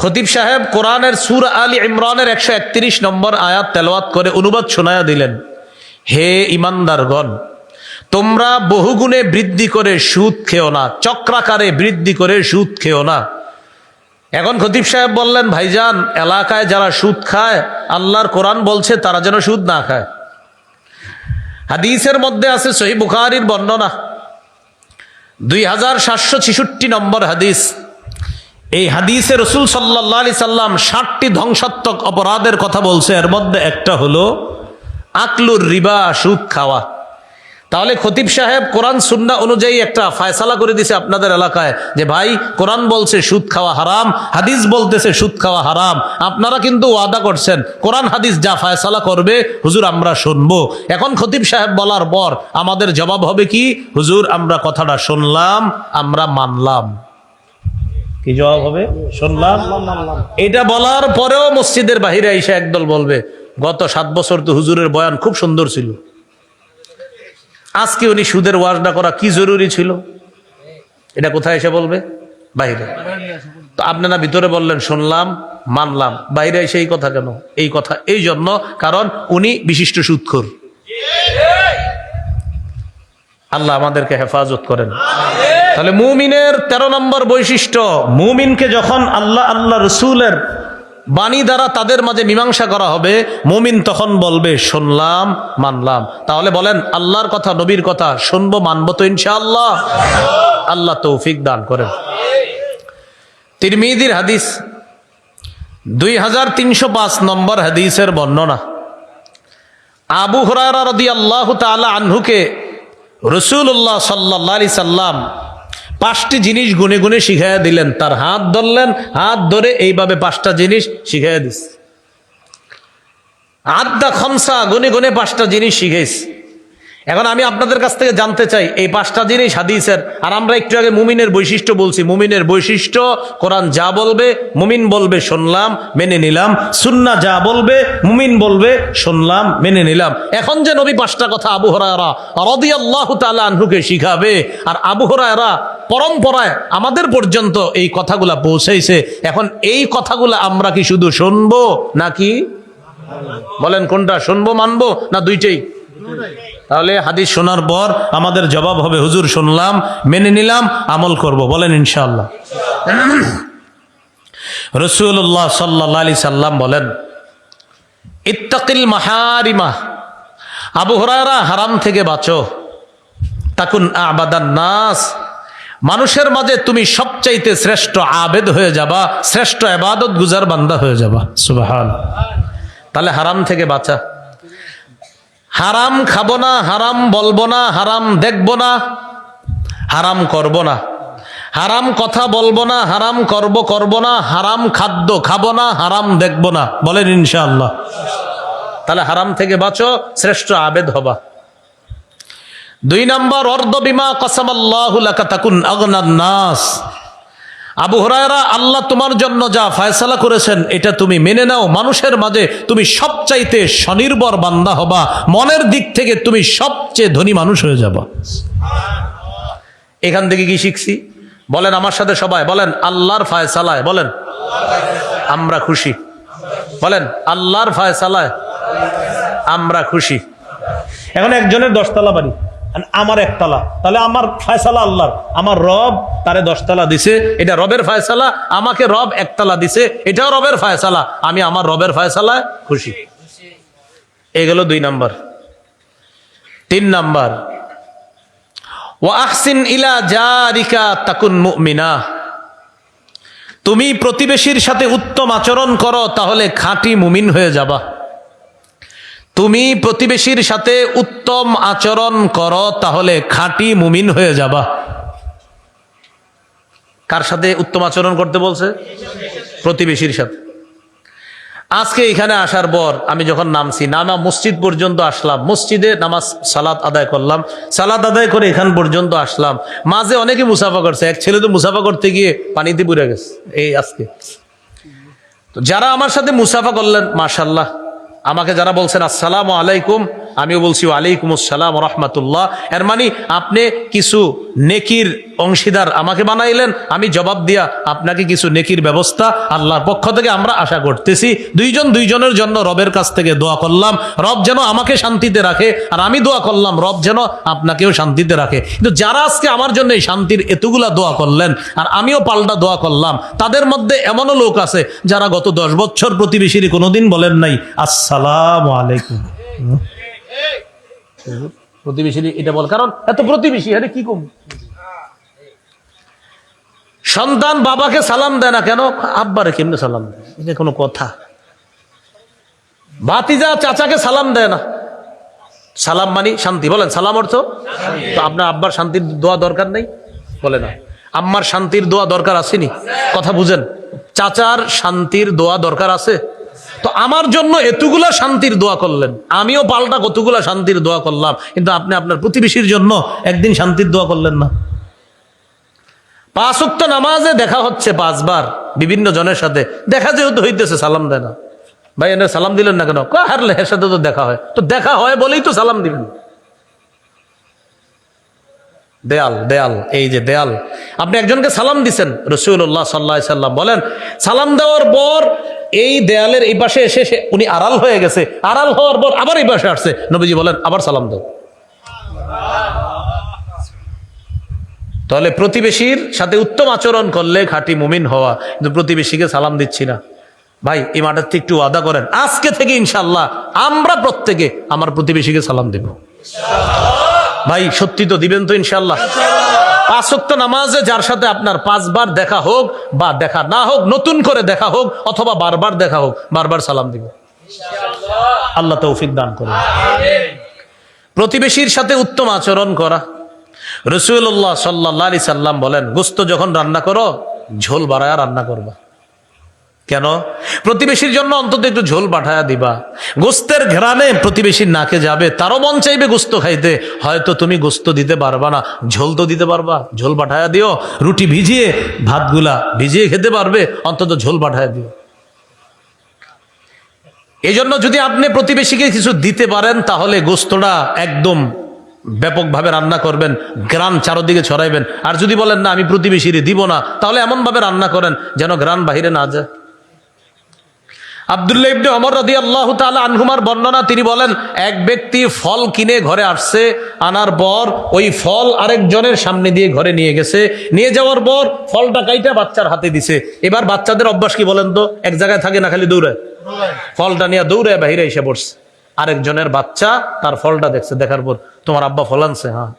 খতিব সাহেব কোরআনের সূরা আলী ইমরানের 131 নম্বর আয়াত তেলাওয়াত করে অনুবাদ শোনায়া দিলেন, হে ঈমানদারগণ, তোমরা বহুগুণে বৃদ্ধি করে সুদ খেও না, চক্রাকারে বৃদ্ধি করে সুদ খেও না। এখন খতিব সাহেব বললেন, ভাইজান এলাকায় যারা সুদ খায়, আল্লাহর কোরআন বলছে তারা যেন সুদ না খায়। হাদিসের মধ্যে আছে, সহিহ বুখারীর বর্ণনা 2766 নম্বর হাদিস। এই হাদিসে রাসূল সাল্লাল্লাহু আলাইহি সাল্লাম 60টি ধ্বংসাত্মক অপরাধের কথা বলছে, এর মধ্যে একটা হলো আকলুর রিবা, সুদ খাওয়া। তাহলে খতিব সাহেব কোরআন সুন্নাহ অনুযায়ী একটা ফয়সালা করে দিছে আপনাদের এলাকায়, যে ভাই কোরআন বলছে সুদ খাওয়া হারাম, হাদিস বলতেছে সুদ খাওয়া হারাম, আপনারা কিন্তু ওয়াদা করছেন কোরআন হাদিস যা ফয়সালা করবে হুজুর আমরা শুনবো। এখন খতিব সাহেব বলার পর আমাদের জবাব হবে কি? হুজুর আমরা কথাটা শুনলাম, আমরা মানলাম। কি জবাব হবে? শুনলাম। এটা বলার পরেও মসজিদের বাহিরে এসে একদল বলবে গত 7 বছর তো হুজুরের বয়ান খুব সুন্দর ছিল, আজকে উনি সুদের ওয়াজটা করা কি জরুরি ছিল। এটা কোথায় এসে বলবে? বাইরে। তো আপনারা ভিতরে বললেন শুনলাম মানলাম, বাইরে এসে এই কথা কেন? এই কথা এই জন্য কারণ উনি বিশিষ্ট সুদখোর। আল্লাহ আমাদেরকে হেফাজত করেন। তাহলে মুমিনের 13 নম্বর বৈশিষ্ট্য, মুমিনকে যখন আল্লাহ রসুলের বাণী দ্বারা তাদের মাঝে মীমাংসা করা হবে, মুমিন তখন বলবে শুনলাম মানলাম। তাহলে বলেন আল্লাহর কথা নবীর কথা শুনবো মানবো তো ইনশাআল্লাহ? আল্লাহ তৌফিক দান করেন। তিরমিজির হাদিস 2305 নম্বর হাদিসের বর্ণনা। আবু হুরায়রা রাদিয়াল্লাহু তাআলা আনহুকে রাসূলুল্লাহ সাল্লাল্লাহু আলাইহি সাল্লাম 5টি জিনিস গুনে গুনে শিখাইয়া দিলেন। তার হাত ধরলেন, হাত ধরে এইভাবে 5টা জিনিস শিখাইয়া দিস। আদ্দা খামসা, গুনে গুনে 5টা জিনিস শিখাইছে। এখন আমি আপনাদের কাছ থেকে জানতে চাই এই 5টা জিনিস হাদিসের, আর আমরা একটু আগে মুমিনের বৈশিষ্ট্য বলছি। মুমিনের বৈশিষ্ট্য কোরআন যা বলবে মুমিন বলবে শুনলাম মেনে নিলাম, সুন্নাহ যা বলবে মুমিন বলবে শুনলাম মেনে নিলাম। এখন যে নবী 5টা কথা আবু হুরায়রা রাদিয়াল্লাহু তাআলা আনহুকে শিখাবে, আর আবু হুরায়রা পরম্পরায় আমাদের পর্যন্ত এই কথাগুলা পৌঁছাইছে, এখন এই কথাগুলা আমরা কি শুধু শুনবো নাকি বলেন কোনটা? শুনবো মানবো না দুইটাই? তাহলে হাদিস শোনার পর আমাদের জবাব হবে হুজুর শুনলাম মেনে নিলাম আমল করব, বলেন ইনশাআল্লাহ। রাসূলুল্লাহ সাল্লাল্লাহু আলাইহি সাল্লাম বলেন ইত্তাকিল মাহারিমা, আবু হুরায়রা হারাম থেকে বাঁচো, তাকুন আবাদান নাস, মানুষের মাঝে তুমি সবচাইতে শ্রেষ্ঠ আবেদ হয়ে যাবা, শ্রেষ্ঠ ইবাদত গুজার বান্দা হয়ে যাবা। সুবহানাল্লাহ। তাহলে হারাম থেকে বাঁচা, হারাম খাবো না, হারাম বলবো না, হারাম দেখবো না, হারাম করব না, হারাম কথা বলবো না, হারাম করব না, হারাম খাদ্য খাবো না, হারাম দেখবো না, বলেন ইনশাআল্লাহ। তাহলে হারাম থেকে বাঁচো, শ্রেষ্ঠ আবেদ হবা। 2 নম্বর অর্দ বিমা কাসামাল্লাহু লাকা তাকুন আগনান নাস, আবু হুরায়রা আল্লাহ তোমার জন্য যা ফয়সালা করেছেন এটা তুমি মেনে নাও, মানুষের মাঝে তুমি সবচাইতে স্বনির্ভর বান্দা হবা, মনের দিক থেকে তুমি সবচেয়ে ধনী মানুষ হয়ে যাবা। এখান থেকে কি শিখছি বলেন আমার সাথে সবাই বলেন আল্লাহর ফয়সালায় বলেন আমরা খুশি, বলেন আল্লাহর ফয়সালায় আমরা খুশি। এখন একজনের 10 তলা বাড়ি, আমার 1 তলা, তাহলে আমার ফয়সালা আল্লাহর, আমার রব তারে 10 তলা দিছে, এটা রবের ফয়সালা, আমাকে রব 1 তলা দিছে, এটাও রবের ফয়সালা, আমি আমার রবের ফয়সালায় খুশি। এই গেল 2 নম্বর। 3 নম্বর ওয়া আহসিন ইলা জারিকা তাকুন মুমিনা, তুমি প্রতিবেশীর সাথে উত্তম আচরণ করো তাহলে খাঁটি মুমিন হয়ে যাবা। তুমি প্রতিবেশীর সাথে উত্তম আচরণ করো তাহলে খাঁটি মুমিন হয়ে যাবা। কার সাথে উত্তম আচরণ করতে বলছে? প্রতিবেশীর সাথে। আজকে এখানে আসার পর আমি যখন নামছি, নামা মসজিদ পর্যন্ত আসলাম, মসজিদে নামাজ সালাত আদায় করলাম, সালাত আদায় করে এখান পর্যন্ত আসলাম, মাঝে অনেকে মুসাফা করছে, এক ছেলে তো মুসাফা করতে গিয়ে পানিতে পুড়ে গেছে এই আজকে। তো যারা আমার সাথে মুসাফা করলেন মাশাআল্লাহ, আমাকে যারা বলছেন আসসালামু আলাইকুম, আমিও বলছি ওয়ালাইকুম আসসালাম ওয়া রাহমাতুল্লাহ, এর মানে আপনি কিছু নেকির অংশীদার আমাকে বানাইলেন, আমি জবাব দিয়া আপনাকে কিছু নেকির ব্যবস্থা আল্লাহর পক্ষ থেকে আমরা আশা করতেছি। দুইজনের জন্য রবের কাছ থেকে দোয়া করলাম, রব যেন আমাকে শান্তিতে রাখে, আর আমি দোয়া করলাম রব যেন আপনাকেও শান্তিতে রাখে। কিন্তু যারা আজকে আমার জন্য এই শান্তির এতগুলা দোয়া করলেন আর আমিও পাল্টা দোয়া করলাম, তাদের মধ্যে এমনও লোক আছে যারা গত 10 বছর প্রতিবেশীর কোনোদিন বলেন নাই আসসালামু আলাইকুম। প্রতিবেশী এটা বল, কারণ এত প্রতিবেশী, আরে কি কম। সন্তান বাবাকে সালাম দেয় না কেন? আব্বারে কেমনে সালাম দেয়? এটা কোনো কথা? ভাতিজা চাচাকে সালাম দেয় না, সালাম মানি শান্তি, বলেন সালাম অর্থ। তো আপনার আব্বার শান্তির দোয়া দরকার নেই বলে না, আম্মার শান্তির দোয়া দরকার আসেনি? কথা বুঝেন, চাচার শান্তির দোয়া দরকার আছে। তো আমার জন্য এতগুলা শান্তির দোয়া করলেন, আমিও পাল্টা কতগুলা শান্তির দোয়া করলাম, কিন্তু আপনি আপনার প্রতিবেশীর জন্য একদিন শান্তির দোয়া করলেন না। 5 ওয়াক্ত নামাজে দেখা হচ্ছে 5 বার বিভিন্ন জনের সাথে, দেখা যেহেতু হইতেছে সালাম দেয় না। ভাই এনে সালাম দিলেন না কেন? হারলে এর সাথে তো দেখা হয়, তো দেখা হয় বলেই তো সালাম দিবেন। দেয়াল, দেয়াল, এই যে দেয়াল, আপনি একজনকে সালাম দিছেন, রাসূলুল্লাহ সাল্লাল্লাহু আলাইহি সাল্লাম বলেন সালাম দেওয়ার পর এই দেয়ালের এই পাশে এসে উনি আড়াল হয়ে গেছে, আড়াল হওয়ার পর আবার এই পাশে আসছে, নবীজি বলেন আবার সালাম দাও। তাহলে প্রতিবেশীর সাথে উত্তম আচরণ করলে খাঁটি মুমিন হওয়া, কিন্তু প্রতিবেশীকে সালাম দিচ্ছি না। ভাই এই মাঠের থেকে একটু ওয়াদা করেন, আজকে থেকে ইনশাআল্লাহ আমরা প্রত্যেকে আমার প্রতিবেশীকে সালাম দেব। ভাই সত্যি তো দিবেন তো ইনশাআল্লাহ? 5 ওয়াক্ত নামাজে যার সাথে আপনার 5 বার দেখা হোক বা দেখা না হোক, নতুন করে দেখা হোক অথবা বারবার দেখা হোক, বারবার সালাম দিব ইনশাআল্লাহ। আল্লাহ তৌফিক দান করুন। প্রতিবেশীর সাথে উত্তম আচরণ করা, রাসূলুল্লাহ সাল্লাল্লাহু আলাইহি সাল্লাম বলেন গোশত যখন রান্না করো ঝোল বাড়ায়া রান্না করবা। কেন? প্রতিবেশীর জন্য অন্তত একটু ঝোল পাঠায়া দিবা। গোস্তের ঘ্রাণে প্রতিবেশীর নাকে যাবে, তারও মন চাইবে গোস্ত খাইতে, হয়তো তুমি গোস্ত দিতে পারবা না, ঝোল তো দিতে পারবা, ঝোল পাঠায়া দিও। রুটি ভিজিয়ে ভাতগুলা ভিজিয়ে খেতে পারবে, অন্তত ঝোল পাঠায়া দিও। এই জন্য যদি আপনি প্রতিবেশীকে কিছু দিতে পারেন তাহলে গোস্তটা একদম ব্যাপকভাবে রান্না করবেন, গ্রান চারদিকে ছড়াইবেন। আর যদি বলেন না আমি প্রতিবেশীরে দিব না, তাহলে এমনভাবে রান্না করেন যেন গ্রান বাহিরে না যায়। আব্দুল্লাহ ইবনে ওমর রাদিয়াল্লাহু তাআলা আনহুমার বর্ণনা, তিনি বলেন এক ব্যক্তি ফল কিনে ঘরে আসছে, আনার পর ওই ফল আরেকজনের সামনে দিয়ে ঘরে নিয়ে গেছে, নিয়ে যাওয়ার পর ফলটা কাইটা বাচ্চার হাতে দিছে। এবার বাচ্চাদের অভ্যাস কি বলেন তো? এক জায়গায় থাকে না, খালি দৌড়ায়, ফলটা নিয়ে দৌড়ে বাহিরে এসে পড়ছে। আরেকজনের বাচ্চা তার ফলটা দেখছে, দেখার পর তোমার আব্বা ফল আনছে, হ্যাঁ,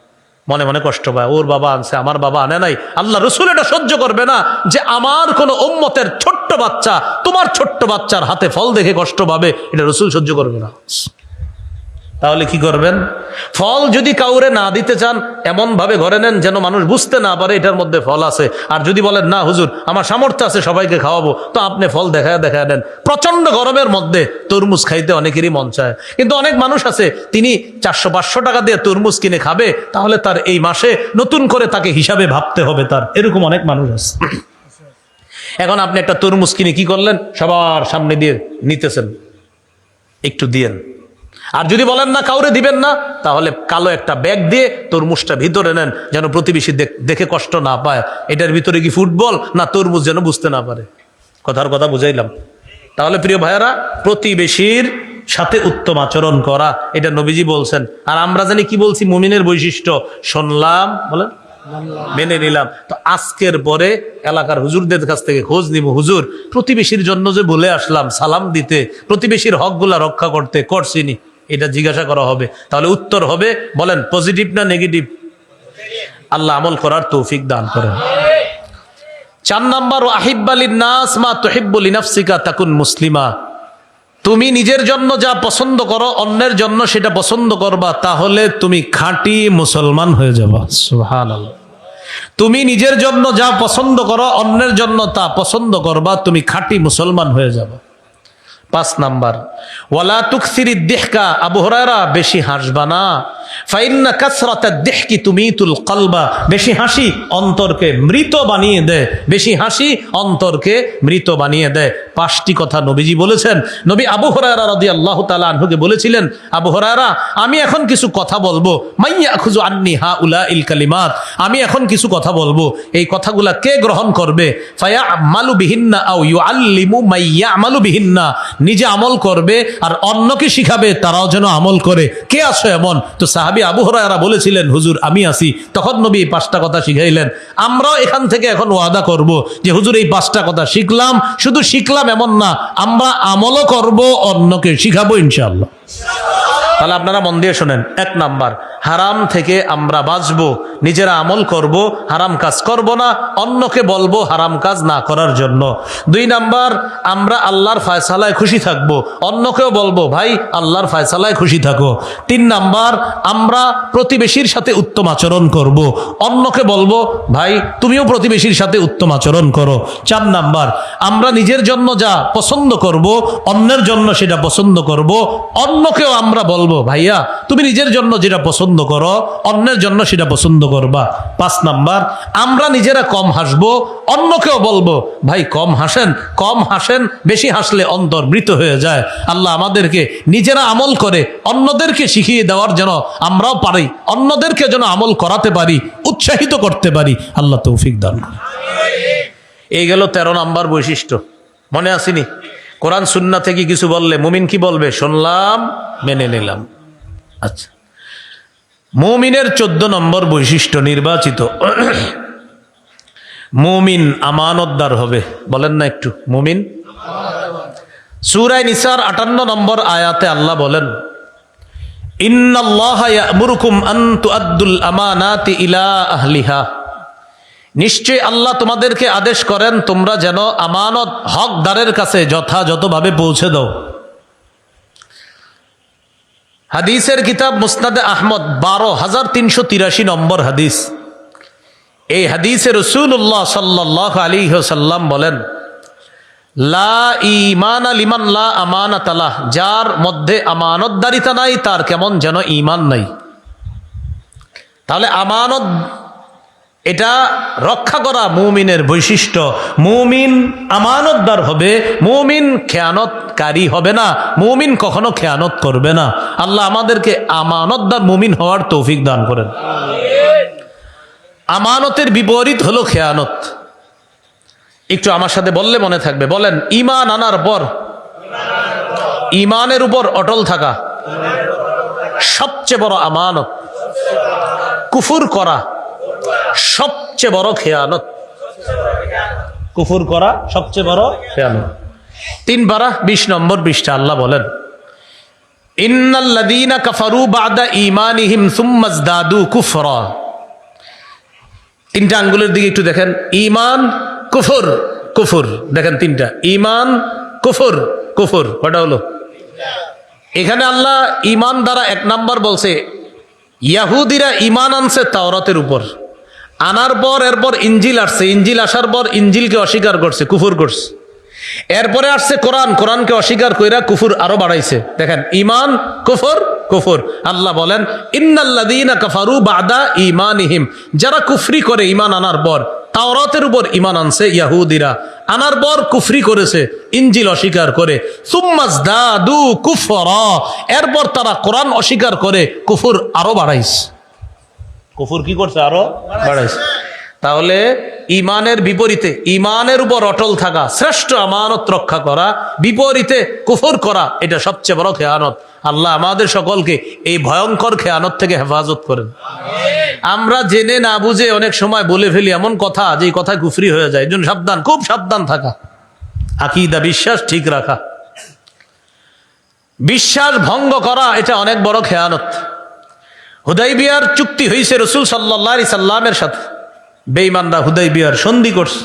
মনে মনে কষ্ট পায়, ওর বাবা আনছে আমার বাবা আনে নাই। আল্লাহ রসুল এটা সহ্য করবে না যে আমার কোন উম্মতের ছোট্ট বাচ্চা তোমার ছোট্ট বাচ্চার হাতে ফল দেখে কষ্ট পাবে, এটা রসুল সহ্য করবে না। তাহলে কি করবেন? ফল যদি কাউরে না দিতে চান এমন ভাবে ঘরে নেন যেন মানুষ বুঝতে না পারে এটার মধ্যে ফল আছে। আর যদি বলেন না হুজুর আমার সামর্থ্য আছে সবাইকে খাওয়াবো, তো আপনি ফল দেখায় নেন। প্রচন্ড গরমের মধ্যে তরমুজ খাইতে অনেকেরই মন চায়, কিন্তু অনেক মানুষ আছে তিনি 400-500 টাকা দিয়ে তরমুজ কিনে খাবে, তাহলে তার এই মাসে নতুন করে তাকে হিসাবে ভাবতে হবে তার, এরকম অনেক মানুষ আছে। এখন আপনি একটা তরমুজ কিনে কি করলেন? সবার সামনে দিয়ে নিতেছেন, একটু দিয়েন। আর যদি বলেন না কাউরে দিবেন না, তাহলে কালো একটা ব্যাগ দিয়ে তরমুজটা ভিতরে নেন যেন প্রতিবেশী দেখে কষ্ট না পায়। এটার ভিতরে কি ফুটবল না তরমুজ যেন বুঝতে না পারে। কথার কথা বুঝাইলাম। তাহলে প্রিয় ভাইয়েরা, প্রতিবেশীর সাথে উত্তম আচরণ করা, এটা নবীজি বলছেন। আর আমরা জানি কি বলছি, মুমিনের বৈশিষ্ট্য শুনলাম, বলেন মেনে নিলাম। তো আজকের পরে এলাকার হুজুরদের কাছ থেকে খোঁজ নিব, হুজুর প্রতিবেশীর জন্য যে বলে আসলাম সালাম দিতে, প্রতিবেশীর হকগুলা রক্ষা করতে করছিনি, এটা জিজ্ঞাসা করা হবে। তাহলে উত্তর হবে, বলেন পজিটিভ না নেগেটিভ? আল্লাহ আমল করার তৌফিক দান করেন। 4 নাম্বার, আহিব্বালিন নাস মা তুহিব্বু লিনাফসিকা তাকুন মুসলিমা। তুমি নিজের জন্য যা পছন্দ করো অন্যের জন্য সেটা পছন্দ করবা, তাহলে তুমি খাঁটি মুসলমান হয়ে যাবা। সুবহানাল্লাহ। তুমি নিজের জন্য যা পছন্দ করো অন্যের জন্য তা পছন্দ করবা, তুমি খাঁটি মুসলমান হয়ে যাবা। 5 নাম্বার, ওয়ালা তুকসিরিদ দিহকা। আবু হুরায়রা, বেশি হাসবা না। ফাইন্না কাসরাতাদ দিহকি তুমিতুল কলবা। বেশি হাসি অন্তরকে মৃত বানিয়ে দেয়, বেশি হাসি অন্তরকে মৃত বানিয়ে দেয়। 5টি কথা নবীজি বলেছেন। নবী আবু হুরায়রা রাদিয়াল্লাহু তাআলা আনহুকে বলেছিলেন, আবু হুরায়রা আমি এখন কিছু কথা বলবো, মাইয়াখুযু আন্নি হাউলাইল কালিমাত। আমি এখন কিছু কথা বলবো, এই কথাগুলা কে গ্রহণ করবে? ফায়ামালু বিহিন্না আও ইউআল্লিমু মাইয়ামালু বিহিন্না। নিজে আমল করবে আর অন্যকে শিখাবে, তারাও যেন আমল করে। কে আছো এমন? তো সাহাবী আবু হুরায়রা বলেছিলেন, হুজুর আমি আছি। তখন নবী এই 5টা কথা শিখাইলেন। আমরাও এখান থেকে এখন ওয়াদা করব যে হুজুর এই 5টা কথা শিখলাম, শুধু শিখলাম এমন না, আমরা আমলও করব, অন্যকে শিখাবো ইনশাআল্লাহ। তাহলে আপনারা মন দিয়ে শোনেন। 1 নাম্বার, হারাম থেকে আমরা বাঁচবো, নিজেরা আমল করব, হারাম কাজ করব না, অন্যকে বলবো হারাম কাজ না করার জন্য। 2 নাম্বার, আমরা আল্লাহর ফয়সালায় খুশি থাকবো, অন্যকেও বলবো ভাই আল্লাহর ফয়সালায় খুশি থাকো। 3 নাম্বার, আমরা প্রতিবেশীর সাথে উত্তম আচরণ করব, অন্যকে বলবো ভাই তুমিও প্রতিবেশীর সাথে উত্তম আচরণ করো। 4 নাম্বার, আমরা নিজের জন্য যা পছন্দ করব অন্যের জন্য সেটা পছন্দ করব, অন্যকেও আমরা বলবো বলবো ভাইয়া তুমি নিজের জন্য যেটা পছন্দ করো অন্যের জন্য সেটা পছন্দ করবা। 5 নাম্বার, আমরা নিজেরা কম হাসবো, অন্যকেও বলবো ভাই কম হাসেন, বেশি হাসলে অন্তর মৃত হয়ে যায়। আল্লাহ আমাদেরকে নিজেরা আমল করে অন্যদেরকে শিখিয়ে দেওয়ার যেন আমরাও পারি, অন্যদেরকে যেন আমল করাতে পারি, উৎসাহিত করতে পারি। আল্লাহ তৌফিক দান করুন। এই গেল 13 নাম্বার বৈশিষ্ট্য। মনে আসেনি? কোরআন সুন্নাহ থেকে কিছু বললে মুমিন কি বলবে? শুনলাম, মেনে নিলাম। আচ্ছা, মুমিনের 14 নম্বর বৈশিষ্ট্য নির্বাচিত, মুমিন আমানতদার হবে। বলেন না একটু, মুমিন। সূরা নিসার 58 নম্বর আয়াতে আল্লাহ বলেন, ইন্নাল্লাহা ইয়া'মুরুকুম আন তুআদ্দুল আমানাতি ইলা আহলিহা, নিশ্চয় আল্লাহ তোমাদেরকে আদেশ করেন তোমরা যেন আমানত হকদারের কাছে যথাযথভাবে পৌঁছে দাও। হাদিসের কিতাব মুসনাদে আহমদ 12,383 নম্বর হাদিস। এই হাদিসে রাসূলুল্লাহ সাল্লাল্লাহু আলাইহি ওয়াসাল্লাম বলেন, লা ঈমানা লিমান লা আমানাতা লাহ, যার মধ্যে আমানতদারিতা নাই তার কেমন যেন ঈমান নাই। তাহলে আমানত এটা রক্ষা করা মুমিনের বৈশিষ্ট্য। মুমিন আমানতদার হবে, মুমিন খেয়ানতকারী হবে না, মুমিন কখনো খেয়ানত করবে না। আল্লাহ আমাদেরকে আমানতদার মুমিন হওয়ার তৌফিক দান করেন। আমানতের বিপরীত হলো খেয়ানত। একটু আমার সাথে বললে মনে থাকবে, বলেন, ঈমান আনার পর ঈমানের উপর অটল থাকা সবচেয়ে বড় আমানত। কুফর করা সবচেয়ে বড় খেয়ানত। কুফর করা সবচেয়ে বড় খেয়ানত। 3 পারা 20 নম্বর পৃষ্ঠা আল্লাহ বলেন, ইন্নাল্লাযীনা কাফারু বা'দা ঈমানিহিম সুম্মা ইজদাদু কুফরা। 3টা আঙ্গুলের দিকে একটু দেখেন, ঈমান, কুফর, কুফর। দেখেন 3টা, ঈমান, কুফর, কুফর। কয়টা হলো? এখানে আল্লাহ ঈমান দ্বারা 1 নাম্বার বলছে, ইয়াহুদিরা ঈমান আনছে তাওরাতের উপর, আনার পর এরপর ইঞ্জিল আসছে, ইঞ্জিল আসার পর ইঞ্জিলকে অস্বীকার করছে, কুফর করছে। এরপরে আসছে কোরআন, কোরআনকে অস্বীকার কইরা কুফর আরো বাড়াইছে। দেখেন, ঈমান, কুফর, কুফর। আল্লাহ বলেন, ইন্নাল্লাযীনা কাফারু বা'দা ঈমানিহিম, যারা কুফরি করে ঈমান আনার পর, তাওরাতের উপর ঈমান আনছে ইয়াহুদিরা, আনার পর কুফরি করেছে, ইঞ্জিল অস্বীকার করে, সুম্মা ইজদাদু কুফরা, এরপর তারা কোরআন অস্বীকার করে কুফর আরো বাড়াইছে। কুফর কি করছে? আরো বাড়াইছে। তাহলে ঈমানের বিপরীতে ঈমানের উপর অটল থাকা, শ্রেষ্ঠ আমানত রক্ষা করা, বিপরীতে কুফর করা, এটা সবচেয়ে বড় খেয়ানত। আল্লাহ আমাদের সকলকে এই ভয়ঙ্কর খেয়ানত থেকে হেফাজত করেন। আমরা জেনে না বুঝে অনেক সময় বলে ফেলি এমন কথা যে কথায় কুফরি হয়ে যায়। এই জন্য সাবধান, খুব সাবধান থাকা। আকীদা, বিশ্বাস ঠিক রাখা। বিশ্বাস ভঙ্গ করা এটা অনেক বড় খেয়ানত। হুদাইবিয়ার চুক্তি হয়েছে রাসূল সাল্লাল্লাহু আলাইহি সাল্লামের সাথে, বেঈমানরা হুদাইবিয়ার সন্ধি করছে।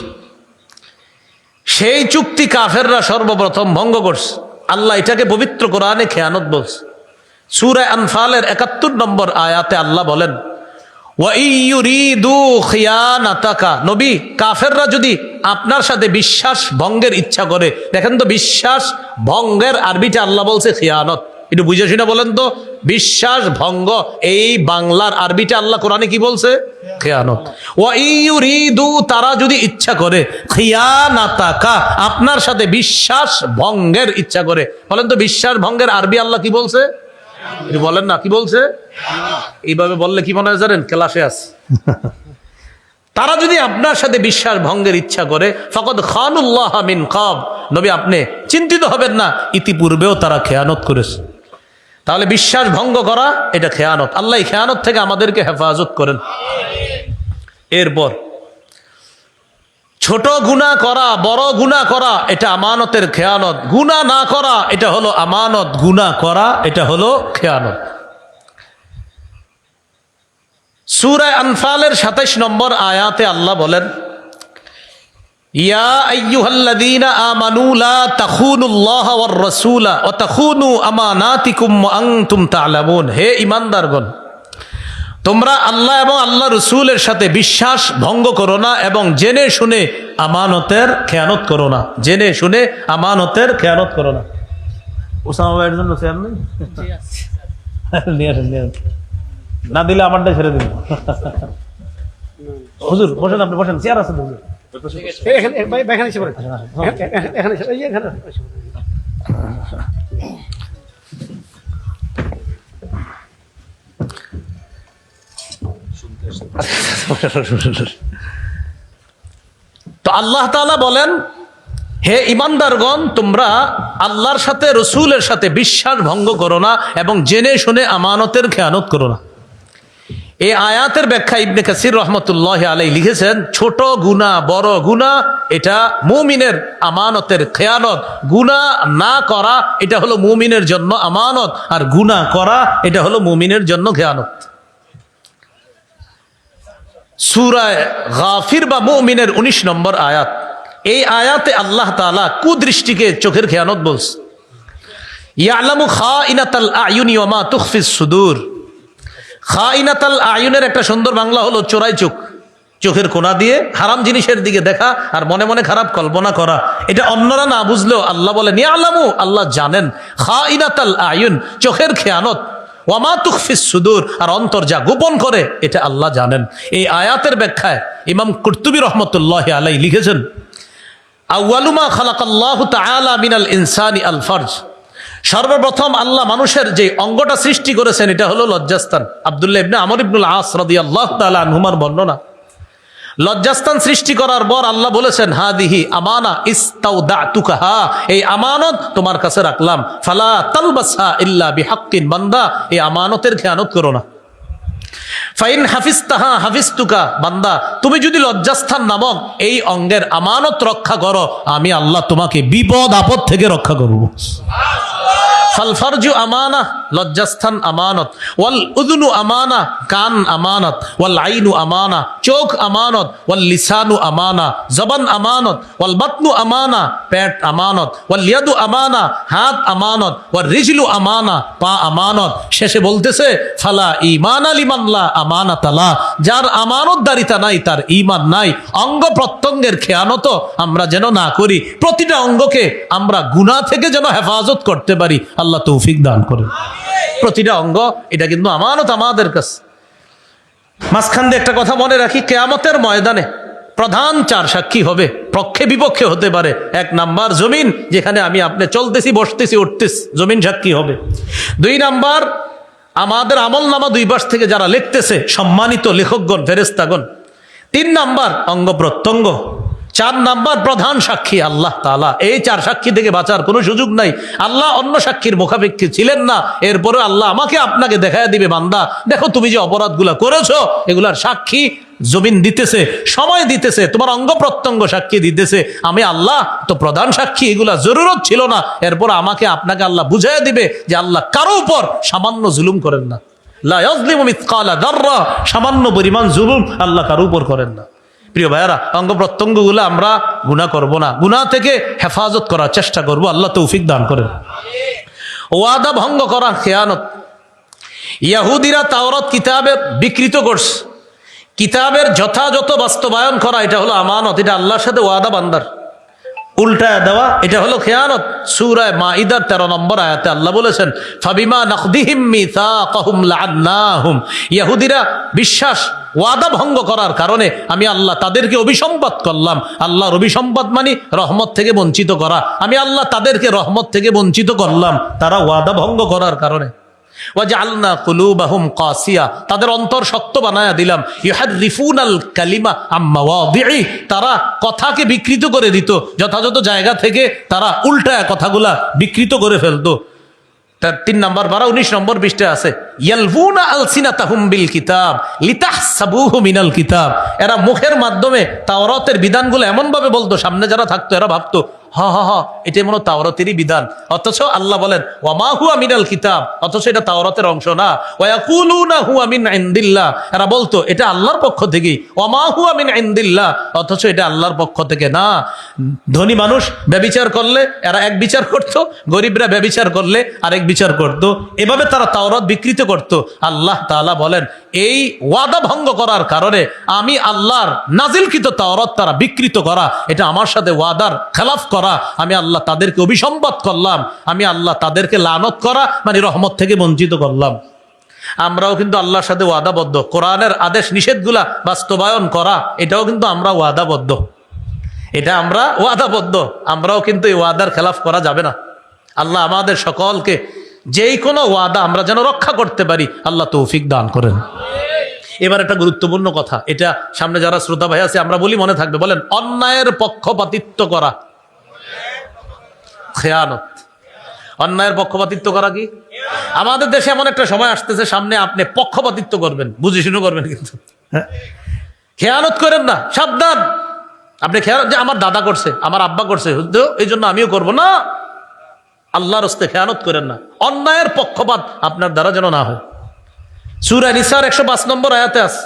সেই চুক্তি কাফেররা সর্বপ্রথম ভঙ্গ করছে। আল্লাহ এটাকে পবিত্র কোরআনে খেয়ানত বলছে। সূরা আনফালের 71 নম্বর আয়াতে আল্লাহ বলেন, ওয়া ইয়ুরিদু খিয়ানাতাকা, নবী, কাফেররা যদি আপনার সাথে বিশ্বাস ভঙ্গের ইচ্ছা করে, দেখেন তো বিশ্বাস ভঙ্গের আরবিটা আল্লাহ বলছে খিয়ানত। একটু বুঝে শুনে বলেন তো, বিশ্বাস ভঙ্গ এই বাংলার আরবিটা আল্লাহ কোরআনে কি বলছে? খেয়ানত। ওয়া ইয়ুরিদু, তারা যদি ইচ্ছা করে, খিয়ানাতাকা, আপনার সাথে বিশ্বাস ভঙ্গের ইচ্ছা করে। বলেন তো বিশ্বাস ভঙ্গের আরবি আল্লাহ কি বলছে? একটু বলেন না, কি বলছে? এইভাবে বললে কি মনে হয় জানেন? ক্লাসে আছে। তারা যদি আপনার সাথে বিশ্বাস ভঙ্গের ইচ্ছা করে, ফাকাদ খানুল্লাহ মিন কাব, নবী আপনি চিন্তিত হবেন না, ইতিপূর্বেও তারা খেয়ানত করেছে। তাহলে বিশ্বাস ভঙ্গ করা এটা খেয়ানত। আল্লাহ এই খেয়ানত থেকে আমাদেরকে হেফাজত করেন। এরপর ছোট গুনাহ করা, বড় গুনাহ করা এটা আমানতের খেয়ানত। গুনাহ না করা এটা হলো আমানত, গুনাহ করা এটা হলো খেয়ানত। সূরা আনফালের 27 নম্বর আয়াতে আল্লাহ বলেন, ইয়া আইয়ুহাল্লাযীনা আমানু লা তাখুনুল্লাহা ওয়ার রাসূলা ওয়া তাখুনু আমানাতিকুম ওয়া আনতুম তা'লামুন। হে ঈমানদারগণ, তোমরা আল্লাহ এবং আল্লাহ রাসূলের সাথে বিশ্বাস ভঙ্গ করো না এবং জেনে শুনে আমানতের খেয়ানত করো না। জেনে শুনে আমানতের খেয়ানত করো না। ওসামা ভাইয়ের জন্য চেয়ার নেই? নিয়ে আসেন, নিয়ে আসেন। না দিলে আমারটাই ছেড়ে দিব। হুজুর বসেন, আপনি বসেন, চেয়ার আছে হুজুর। তো আল্লাহ তাআলা বলেন, হে ইমানদারগণ, তোমরা আল্লাহর সাথে রসুলের সাথে বিশ্বাস ভঙ্গ করো না এবং জেনে শুনে আমানতের খেয়ানত করো না। এই আয়াতের ব্যাখ্যা ইবনে কাসির রহমতুল্লাহ আলাইহি লিখেছেন, ছোট গুনাহ বড় গুনাহ এটা মুমিনের আমানতের খেয়ানত। গুনাহ না করা এটা হলো মুমিনের জন্য আমানত, আর গুনাহ করা এটা হলো মুমিনের জন্য খেয়ানত। সূরা গাফির বা মুমিনের 19 নম্বর আয়াত। এই আয়াতে আল্লাহ তাআলা কুদৃষ্টিকে চোখের খেয়ানত বলছে। ইয়ালামু খাইনাতাল আয়ুনি ওয়া মা তুখফিস সুদূর। খাইনাতাল আয়ুনের একটা সুন্দর বাংলা হলো চোরাই চোখ, চোখের কোনা দিয়ে হারাম জিনিসের দিকে দেখা আর মনে মনে খারাপ কল্পনা করা। এটা অন্যরা না বুঝলেও আল্লাহ বলেন ইয়ালামু, আল্লাহ জানেন, খাইনাতাল আয়ুন চোখের খেয়ানত, ওয়া মা তুখফিস সুদূর আর অন্তর যা গোপন করে এটা আল্লাহ জানেন। এই আয়াতের ব্যাখ্যায় ইমাম কুরতুবী রহমতুল্লাহ আলাইহি লিখেছেন, আউয়ালু মা খালাকাল্লাহু তাআলা মিনাল ইনসানি আল ফারজ। সর্বপ্রথম আল্লাহ মানুষের যে অঙ্গটা সৃষ্টি করেছেন এটা হলো লজ্জাস্থান। আব্দুল্লাহ ইবনে আমর ইবনুল আস রাদিয়াল্লাহু তাআলা আনহুমার বর্ণনা। লজ্জাস্থান সৃষ্টি করার পর আল্লাহ বলেছেন, হাদিহি আমানা ইস্তাউদাতুকাহা, এই আমানত তোমার কাছে রাখলাম, ফালা তালবাসহা ইল্লা বিহাক্কিন, বান্দা এই আমানতের খেয়ানত করো না। ফাইন হাফিজতাহা হাফিজতুকা, বান্দা তুমি যদি লজ্জাস্থান নামক এই অঙ্গের আমানত রক্ষা করো, আমি আল্লাহ তোমাকে বিপদ আপদ থেকে রক্ষা করব। ফাল ফারজু আমানা, লজ্জাস্থান আমানত, ওয়াল উযুনু আমানা, কান আমানত, ওয়াল আইনু আমানা, চোখ আমানত, ওয়াল লিসানু আমানা, জবান আমানত, ওয়াল বাতনু আমানা, পেট আমানত, ওয়াল ইয়াদু আমানা, হাত আমানত, ওয়াল রিজলু আমানা, পা আমানত। শেষে বলতেছে, ফালা ঈমানা লিমান লা আমানাতা লা, যার আমানতদারিতা নাই তার ঈমান নাই। অঙ্গ প্রত্যঙ্গের খেয়ানত আমরা যেন না করি, প্রতিটা অঙ্গকে আমরা গুনাহ থেকে যেন হেফাজত করতে পারি, আল্লাহ তৌফিক দান করেন। প্রতিটা অঙ্গ এটা কিন্তু আমানত আমাদের কাছে। মাঝখান দিয়ে একটা কথা মনে রাখি, কিয়ামতের ময়দানে প্রধান 4 সাক্ষী হবে, পক্ষে বিপক্ষে হতে পারে। 1 নাম্বার জমিন, যেখানে আমি আপনি চলতেছি বসতেছি উঠতেছি, জমিন সাক্ষী হবে। 2 নাম্বার আমাদের আমলনামা 2 পাশ থেকে যারা লিখতেছে, সম্মানিত লেখকগণ, ফেরেশতাগণ। 3 নাম্বার অঙ্গ প্রত্যঙ্গ। 4 নাম্বার প্রধান সাক্ষী আল্লাহ তাআলা। এই 4 সাক্ষী থেকে বাঁচার কোনো সুযোগ নাই। আল্লাহ অন্য সাক্ষীর মুখাপেক্ষী ছিলেন না, এরপরে আল্লাহ আমাকে আপনাকে দেখায় দিবে, বান্দা দেখো তুমি যে অপরাধগুলা করেছো এগুলার সাক্ষী জমিন দিতেছে, সময় দিতেছে, তোমার অঙ্গ প্রত্যঙ্গ সাক্ষী দিতেছে। আমি আল্লাহ তো প্রধান সাক্ষী, এগুলা জরুরত ছিল না। এরপর আমাকে আপনাকে আল্লাহ বুঝাইয়া দিবে যে আল্লাহ কারো উপর সামান্য জুলুম করেন না। লা ইয়াজলিমু মিসকালা যাররা, সামান্য পরিমাণ জুলুম আল্লাহ কারো উপর করেন না। প্রিয় ভাইয়ারা, অঙ্গ প্রত্যঙ্গগুলো আমরা গুনাহ করব না, গুনাহ থেকে হেফাজত করার চেষ্টা করব, আল্লাহ তৌফিক দান করেন। ওয়াদা ভঙ্গ করা খেয়ানত। ইহুদিরা তাওরাত কিতাবে বিকৃত করছে, কিতাবের যথাযথ বাস্তবায়ন করা এটা হলো আমানত, এটা আল্লাহর সাথে ওয়াদা বান্দার উল্টায় দেওয়া এটা হলো খেয়ানত। সূরা মাইদার 13 নম্বর আয়াতে আল্লাহ বলেছেন, ফাবিমা নাকদিহিম মিসাকাহুম লাআন্নাহুম, ইহুদিরা বিশ্বাস ওয়াদা ভঙ্গ করার কারণে আমি আল্লাহ তাদেরকে অভিসম্পাদ করলাম। আল্লাহর অভিসম্পাদ মানে রহমত থেকে বঞ্চিত করা। আমি আল্লাহ তাদেরকে রহমত থেকে বঞ্চিত করলাম তারা ওয়াদা ভঙ্গ করার কারণে। ওয়াজআলনা কুলুবাহুম কাসিয়া, তাদের অন্তর শক্ত বানায়া দিলাম। ইউহাররিফুনাল কালিমা আম মাওয়াদিই, তারা কথাকে বিকৃত করে দিত, যথাযথ জায়গা থেকে তারা উল্টা কথাগুলা বিকৃত করে ফেলতো। 3 নম্বর 19 নম্বর পৃষ্ঠায় আছে, ইয়ালফুনা আলসিনাতাহুম বিল কিতাব লিতাহসাবুহু মিনাল কিতাব, এরা মুখের মাধ্যমে তাওরাতের বিধানগুলো এমন ভাবে বলতো, সামনে যারা থাকতো এরা ভাবতো এটা মনে তাওরাতেরই বিধান, অথচ আল্লাহ বলেন ওয়ামা হুয়া মিনাল কিতাব, অথচ এটা তাওরাতের অংশ না। ওয়ায়াকুলুনা হুয়া মিন ইনদিল্লাহ, এরা বলতো এটা আল্লাহর পক্ষ থেকে, ওয়ামা হুয়া মিন ইনদিল্লাহ, অথচ এটা আল্লাহর পক্ষ থেকে না। ধনী মানুষ ব্যভিচার করলে এরা এক বিচার করত, গরিবরা ব্যভিচার করলে আরেক বিচার করত, এভাবে তারা তাওরাত বিকৃত করত। আল্লাহ তাআলা বলেন এই ওয়াদা ভঙ্গ করার কারণে আমি আল্লাহর নাজিলকৃত তাওরাত তারা বিকৃত করা, এটা আমার সাথে ওয়াদার খেলাফ করা, আমি আল্লাহ তাদেরকে অভিসম্পাদ করলাম, আমি আল্লাহ তাদেরকে লানত করা মানে রহমত থেকে বঞ্চিত করলাম। আমরাও কিন্তু আল্লাহর সাথে ওয়াদাবদ্ধ, কোরআনের আদেশ নিষেধগুলা বাস্তবায়ন করা এটাও কিন্তু আমরা ওয়াদাবদ্ধ, এটা আমরা ওয়াদাবদ্ধ। আমরাও কিন্তু এই ওয়াদার খেলাফ করা যাবে না। আল্লাহ আমাদের সকলকে যেই কোনো ওয়াদা আমরা যেন রক্ষা করতে পারি, আল্লাহ তৌফিক দান করেন। এবার একটা গুরুত্বপূর্ণ কথা, এটা সামনে যারা শ্রোতা ভাই আছে আমরা বলি, মনে থাকবে। বলেন, অন্যায়ের পক্ষপাতিত্ব করা খেয়ানত। অন্যায়ের পক্ষপাতিত্ব করা কি? আমাদের দেশে এমন একটা সময় আসতেছে সামনে, আপনি পক্ষপাতিত্ব করবেন, বুঝে শুনে করবেন, কিন্তু খেয়ানত করেন না, সাবধান। আপনি খেয়ানত যে আমার দাদা করছে, আমার আব্বা করছে, এই জন্য আমিও করব না। আল্লাহর হস্তে খেয়ানত করেন না, অন্যায়ের পক্ষপাত আপনার দ্বারা যেন না হয়। সূরা নিসার 105 নম্বর আয়াতে আছে,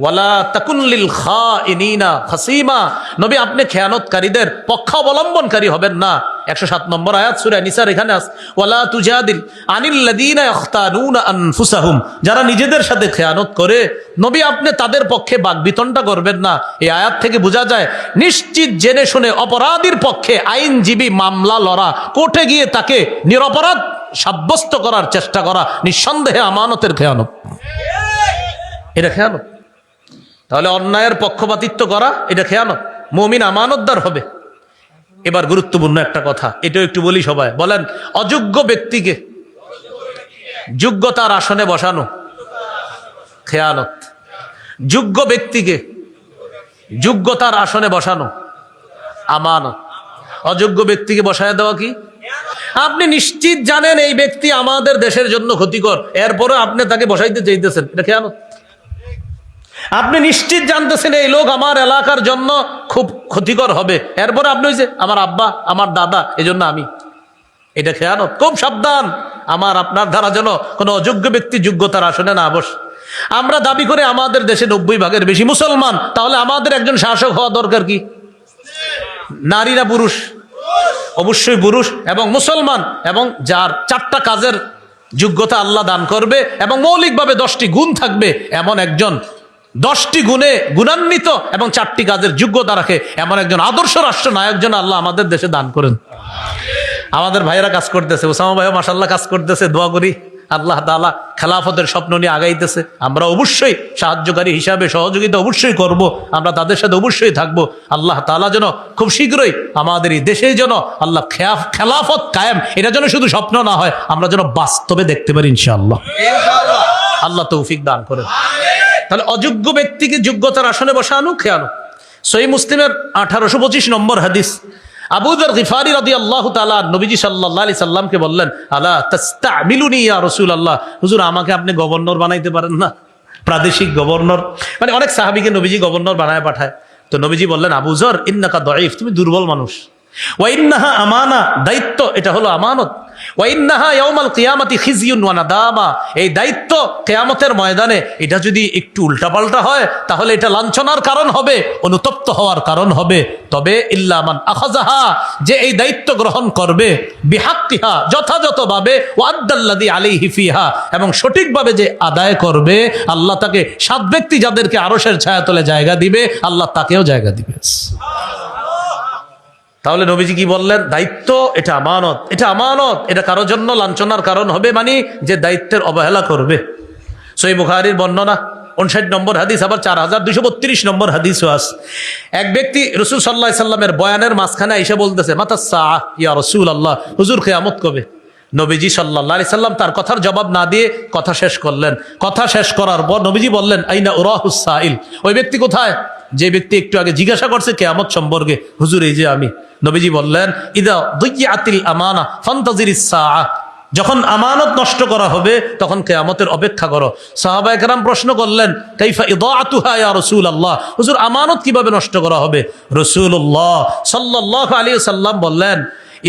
ওয়ালা তাকুন লিল খাইনিনা খাসিমা, নবী আপনি খেয়ানতকারীদের পক্ষাবলম্বনকারী হবেন না। 107 নম্বর আয়াত সূরা নিসার, এখানে আছে ওয়ালা তুজাদিল আনিল্লাযীনা ইখতানুনা আনফুসাহুম, যারা নিজেদের সাথে খেয়ানত করে, নবী আপনি তাদের পক্ষে বাকবিতণ্ডা করবেন না। এই আয়াত থেকে বোঝা যায় নিশ্চিত জেনে শুনে অপরাধীর পক্ষে আইনজীবী মামলা লড়া, কোর্টে গিয়ে তাকে নিরপরাধ সাব্যস্ত করার চেষ্টা করা নিঃসন্দেহে আমানতের খেয়ানত, এটা খেয়ানত। তাহলে অন্যায়ের পক্ষপাতিত্ব করা এটা খেয়ানত, মুমিন আমানতদার হবে। এবার গুরুত্বপূর্ণ একটা কথা, এটাও একটু বলি সবাই। বলেন, অযোগ্য ব্যক্তিকে যোগ্যতার আসনে বসানো খেয়ানত, যোগ্য ব্যক্তিকে যোগ্যতার আসনে বসানো আমানত, অযোগ্য ব্যক্তিকে বসায় দেওয়া কি? আপনি নিশ্চিত জানেন এই ব্যক্তি আমাদের দেশের জন্য ক্ষতিকর, এরপরে আপনি তাকে বসাইতে চাইতেছেন, এটা খেয়ানত। আপনি নিশ্চিত জানতেছেন এই লোক আমার এলাকার জন্য খুব ক্ষতিকর হবে, এরপরে আপনি হয়েছে আমার আব্বা আমার দাদা এই জন্য আমি, এটা খেয়ানত। খুব সাবধান, আমার আপনার দ্বারা যেন কোনো অযোগ্য ব্যক্তি যোগ্যতার আসনে না বসে। আমরা দাবি করে আমাদের দেশে 90 ভাগের বেশি মুসলমান, তাহলে আমাদের একজন শাসক হওয়া দরকার কি? নারী না পুরুষ? অবশ্যই পুরুষ এবং মুসলমান, এবং যার 4টা কাজের যোগ্যতা আল্লাহ দান করবে এবং মৌলিকভাবে 10টি গুণ থাকবে, এমন একজন 10টি গুণে গুণান্বিত এবং 4টি কাজের যোগ্যতা রাখে এমন একজন আদর্শ রাষ্ট্র নায়ক যেন আল্লাহ আমাদের দেশে দান করেন। আমাদের ভাইরা কাজ করতেছে, ওসামা ভাইও মাশাআল্লাহ কাজ করতেছে, দোয়া করি আল্লাহ তাআলা খেলাফতের স্বপ্ন নিয়ে আগাইতেছে। আমরা অবশ্যই সাহায্যকারী হিসাবে সহযোগিতা অবশ্যই করব, আমরা তাদের সাথে অবশ্যই থাকব। আল্লাহ তাআলা যেন খুব শীঘ্রই আমাদের এই দেশে যেন আল্লাহ খেলাফত কায়েম, এটা যেন শুধু স্বপ্ন না হয়, আমরা যেন বাস্তবে দেখতে পারি ইনশাআল্লাহ। আল্লাহ তৌফিক দান করেন। তাহলে অযোগ্য ব্যক্তিকে যোগ্যতার আসনে বসানো খেয়ানো। সহিহ মুসলিমের 1825 নম্বর হাদিস, আবু যর গিফারি রাদিয়াল্লাহু তাআলা নবীজি সাল্লাল্লাহু আলাইহি সাল্লামকে বললেন, আলা তাস্তামিলুনি ইয়া রাসূলুল্লাহ, হুজুর আমাকে আপনি গভর্নর বানাইতে পারেন না? প্রাদেশিক গভর্নর, মানে অনেক সাহাবীকে নবীজি গভর্নর বানায় পাঠায়। তো নবীজি বললেন, আবু যর ইন্নাকা দাঈফ, তুমি দুর্বল মানুষ। ওয়া ইন্নাহা আমানা, দায়িত্ব এটা হলো আমানত। ওয়া ইন্নাহা ইয়াউমাল কিয়ামাতি খিজিয়ুন ওয়া নাদামা, এই দায়িত্ব কিয়ামতের ময়দানে এটা যদি একটু উল্টাপাল্টা হয় তাহলে এটা লাঞ্ছনার কারণ হবে, অনুতপ্ত হওয়ার কারণ হবে। তবে ইল্লা মান আখাযাহা, যে এই দায়িত্ব গ্রহণ করবে, বিহাক্কিহা যথাযথভাবে, ওয়া আদ্দাল্লাযী আলাইহি ফিহা, এবং সঠিকভাবে যে আদায় করবে, আল্লাহ তাকে 7 ব্যক্তি যাদেরকে আরশের ছায়াতলে জায়গা দিবে, আল্লাহ তাকেও জায়গা দিবে। তাহলে নবীজি কি বললেন? দায়িত্ব এটা আমানত, এটা আমানত, এটা কারোর জন্য লাঞ্ছনার কারণ হবে, মানে যে দায়িত্বের অবহেলা করবে। সহিহ বুখারীর বর্ণনা 59 নম্বর হাদিস, আবার 4232 নম্বর হাদিসও আছে। এক ব্যক্তি রাসূল সাল্লাল্লাহু আলাইহি সাল্লামের বয়ানের মাঝখানে এসে বলতেছে, মাতাস সাআ ইয়া রাসূলুল্লাহ, হুজুর কিয়ামত কবে? নবীজি সাল্লাল্লাহু আলাইহি সাল্লাম তার কথার জবাব না দিয়ে কথা শেষ করলেন। কথা শেষ করার পর নবীজি বললেন, আইনা উরাহুস সাইল, ওই ব্যক্তি কোথায় যে ব্যক্তি একটু আগে জিজ্ঞাসা করছে কিয়ামত সম্পর্কে? হুজুর এই যে আমি। নবীজি বললেন, ইদা দুইয়াতিল আমানা ফান্তাজিরিস সাআ, যখন আমানত নষ্ট করা হবে তখন কিয়ামতের অপেক্ষা করো। সাহাবায়ে কেরাম প্রশ্ন করলেন, কাইফা ইদাআতুহা ইয়া রাসূলুল্লাহ, হুজুর আমানত কিভাবে নষ্ট করা হবে? রাসূলুল্লাহ সাল্লাল্লাহু আলাইহি ওয়াসাল্লাম বললেন,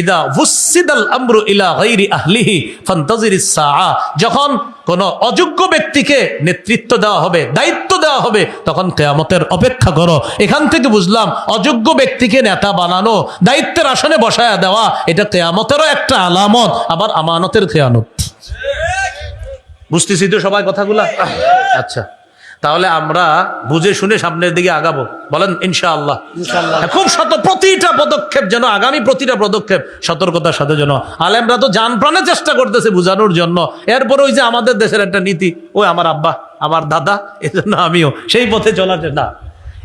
ইদা ওয়ুসিদাল আমরু ইলা গায়রি আহলিহি ফান্তাজিরিস সাআ, যখন কোন অযোগ্য ব্যক্তিকে নেতৃত্ব দেওয়া হবে, দায়িত্ব দেওয়া হবে, তখন কিয়ামতের অপেক্ষা করো। এখান থেকে বুঝলাম অযোগ্য ব্যক্তিকে নেতা বানানো, দায়িত্বের আসনে বসায়া দেওয়া, এটা কিয়ামতেরও একটা আলামত, আবার আমানতের খেয়ানত। বুঝতেছি তো সবাই কথাগুলা? আচ্ছা, তাহলে আমরা বুঝে শুনে সামনের দিকে আগাবো, বলেন ইনশাআল্লাহ। খুব প্রতিটা পদক্ষেপ যেন, আগামী প্রতিটা পদক্ষেপ সতর্কতার সাথে যেন। আলেমরা তো জান প্রাণে চেষ্টা করতেছে বোঝানোর জন্য, এরপরে ওই যে আমাদের দেশের একটা নীতি, ওই আমার আব্বা আমার দাদা, এজন্য আমিও সেই পথে চলার না।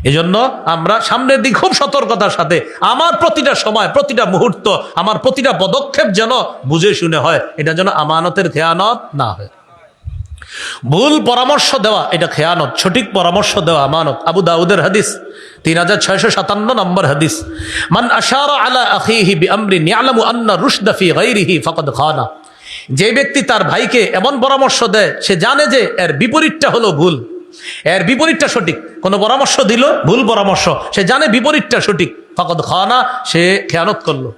এজন্য আমরা সামনের দিক খুব সতর্কতার সাথে, আমার প্রতিটা সময় প্রতিটা মুহূর্ত আমার প্রতিটা পদক্ষেপ যেন বুঝে শুনে হয়, এটা যেন আমানতের খেয়ানত না হয়। ভুল পরামর্শ দেওয়া এটা খেয়ানত, সঠিক পরামর্শ দেওয়া আমানত। আবু দাউদের হাদিস 3657 নম্বর হাদিস, মান আশারা আলা আখিহি বিআমরিন ইয়ালামু আন্না রুশদা ফি গায়রিহি ফাকাদ খানা। যে ব্যক্তি তার ভাইকে এমন পরামর্শ দেয় সে জানে যে এর বিপরীতটা হলো ভুল, এর বিপরীতটা সঠিক। কোন পরামর্শ দিল ভুল পরামর্শ, সে জানে বিপরীতটা সঠিক, ফাকাদ খানা, সে খেয়ানত করলো।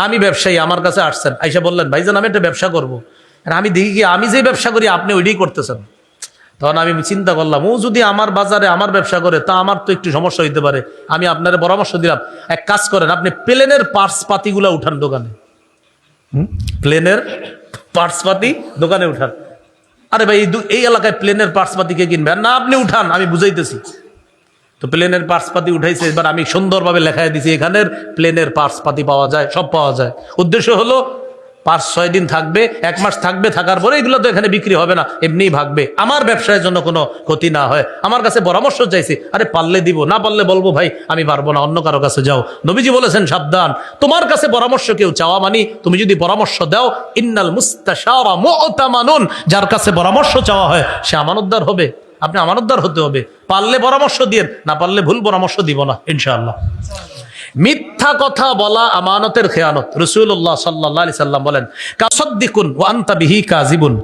আমি ব্যবসায়ী, আমার কাছে আসছেন, আইসা বললেন ভাইজান আমি একটা ব্যবসা করবো। আমি দেখি কি আমি যে ব্যবসা করি আপনি ওইটাই করতেছেন। তখন আমি চিন্তা করলাম, ও যদি আমার বাজারে আমার ব্যবসা করে তা আমার তো একটু সমস্যা হইতে পারে। আমি আপনার পরামর্শ দিলাম, এক কাজ করেন, আপনি প্লেনের পার্টস পাতিগুলা উঠান দোকানে, প্লেনের পার্টস পাতি দোকানে উঠান। আরে ভাই এই এলাকায় প্লেনের পার্টস পাতি কে কিনবে? না আপনি উঠান, আমি বুঝাইতেছি। তো প্লেনের পার্টস পাতি উঠাইছে, এবার আমি সুন্দরভাবে লেখাই দিছি এখানের প্লেনের পার্টস পাতি পাওয়া যায়, সব পাওয়া যায়। উদ্দেশ্য হলো 5-6 দিন থাকবে, 1 মাস থাকবে, থাকার পরে এগুলো তো এখানে বিক্রি হবে না, এমনিই ভাগবে, আমার ব্যবসায়ের জন্য কোনো ক্ষতি না হয়। আমার কাছে পরামর্শ চাইছি, আরে পারলে দিব, না পারলে বলবো ভাই আমি পারবো না, অন্য কারো কাছে যাও। নবীজি বলেছেন সাবধান, তোমার কাছে পরামর্শ কেউ চাওয়া মানে তুমি যদি পরামর্শ দাও, ইন্নাল মুস্তাশারা মুতামানুন, যার কাছে পরামর্শ চাওয়া হয় সে আমানতদার হবে। আপনি আমানতদার হতে হবে, পারলে পরামর্শ দিয়েন, না পারলে ভুল পরামর্শ দিব না ইনশাআল্লাহ। মিথ্যা কথা বলা আমানতের খেয়ানত। রাসূলুল্লাহ সাল্লাল্লাহু আলাইহি সাল্লাম বলেন, কাসাদ্দিকুন ওয়া আনতা বিহি কাযিবুন।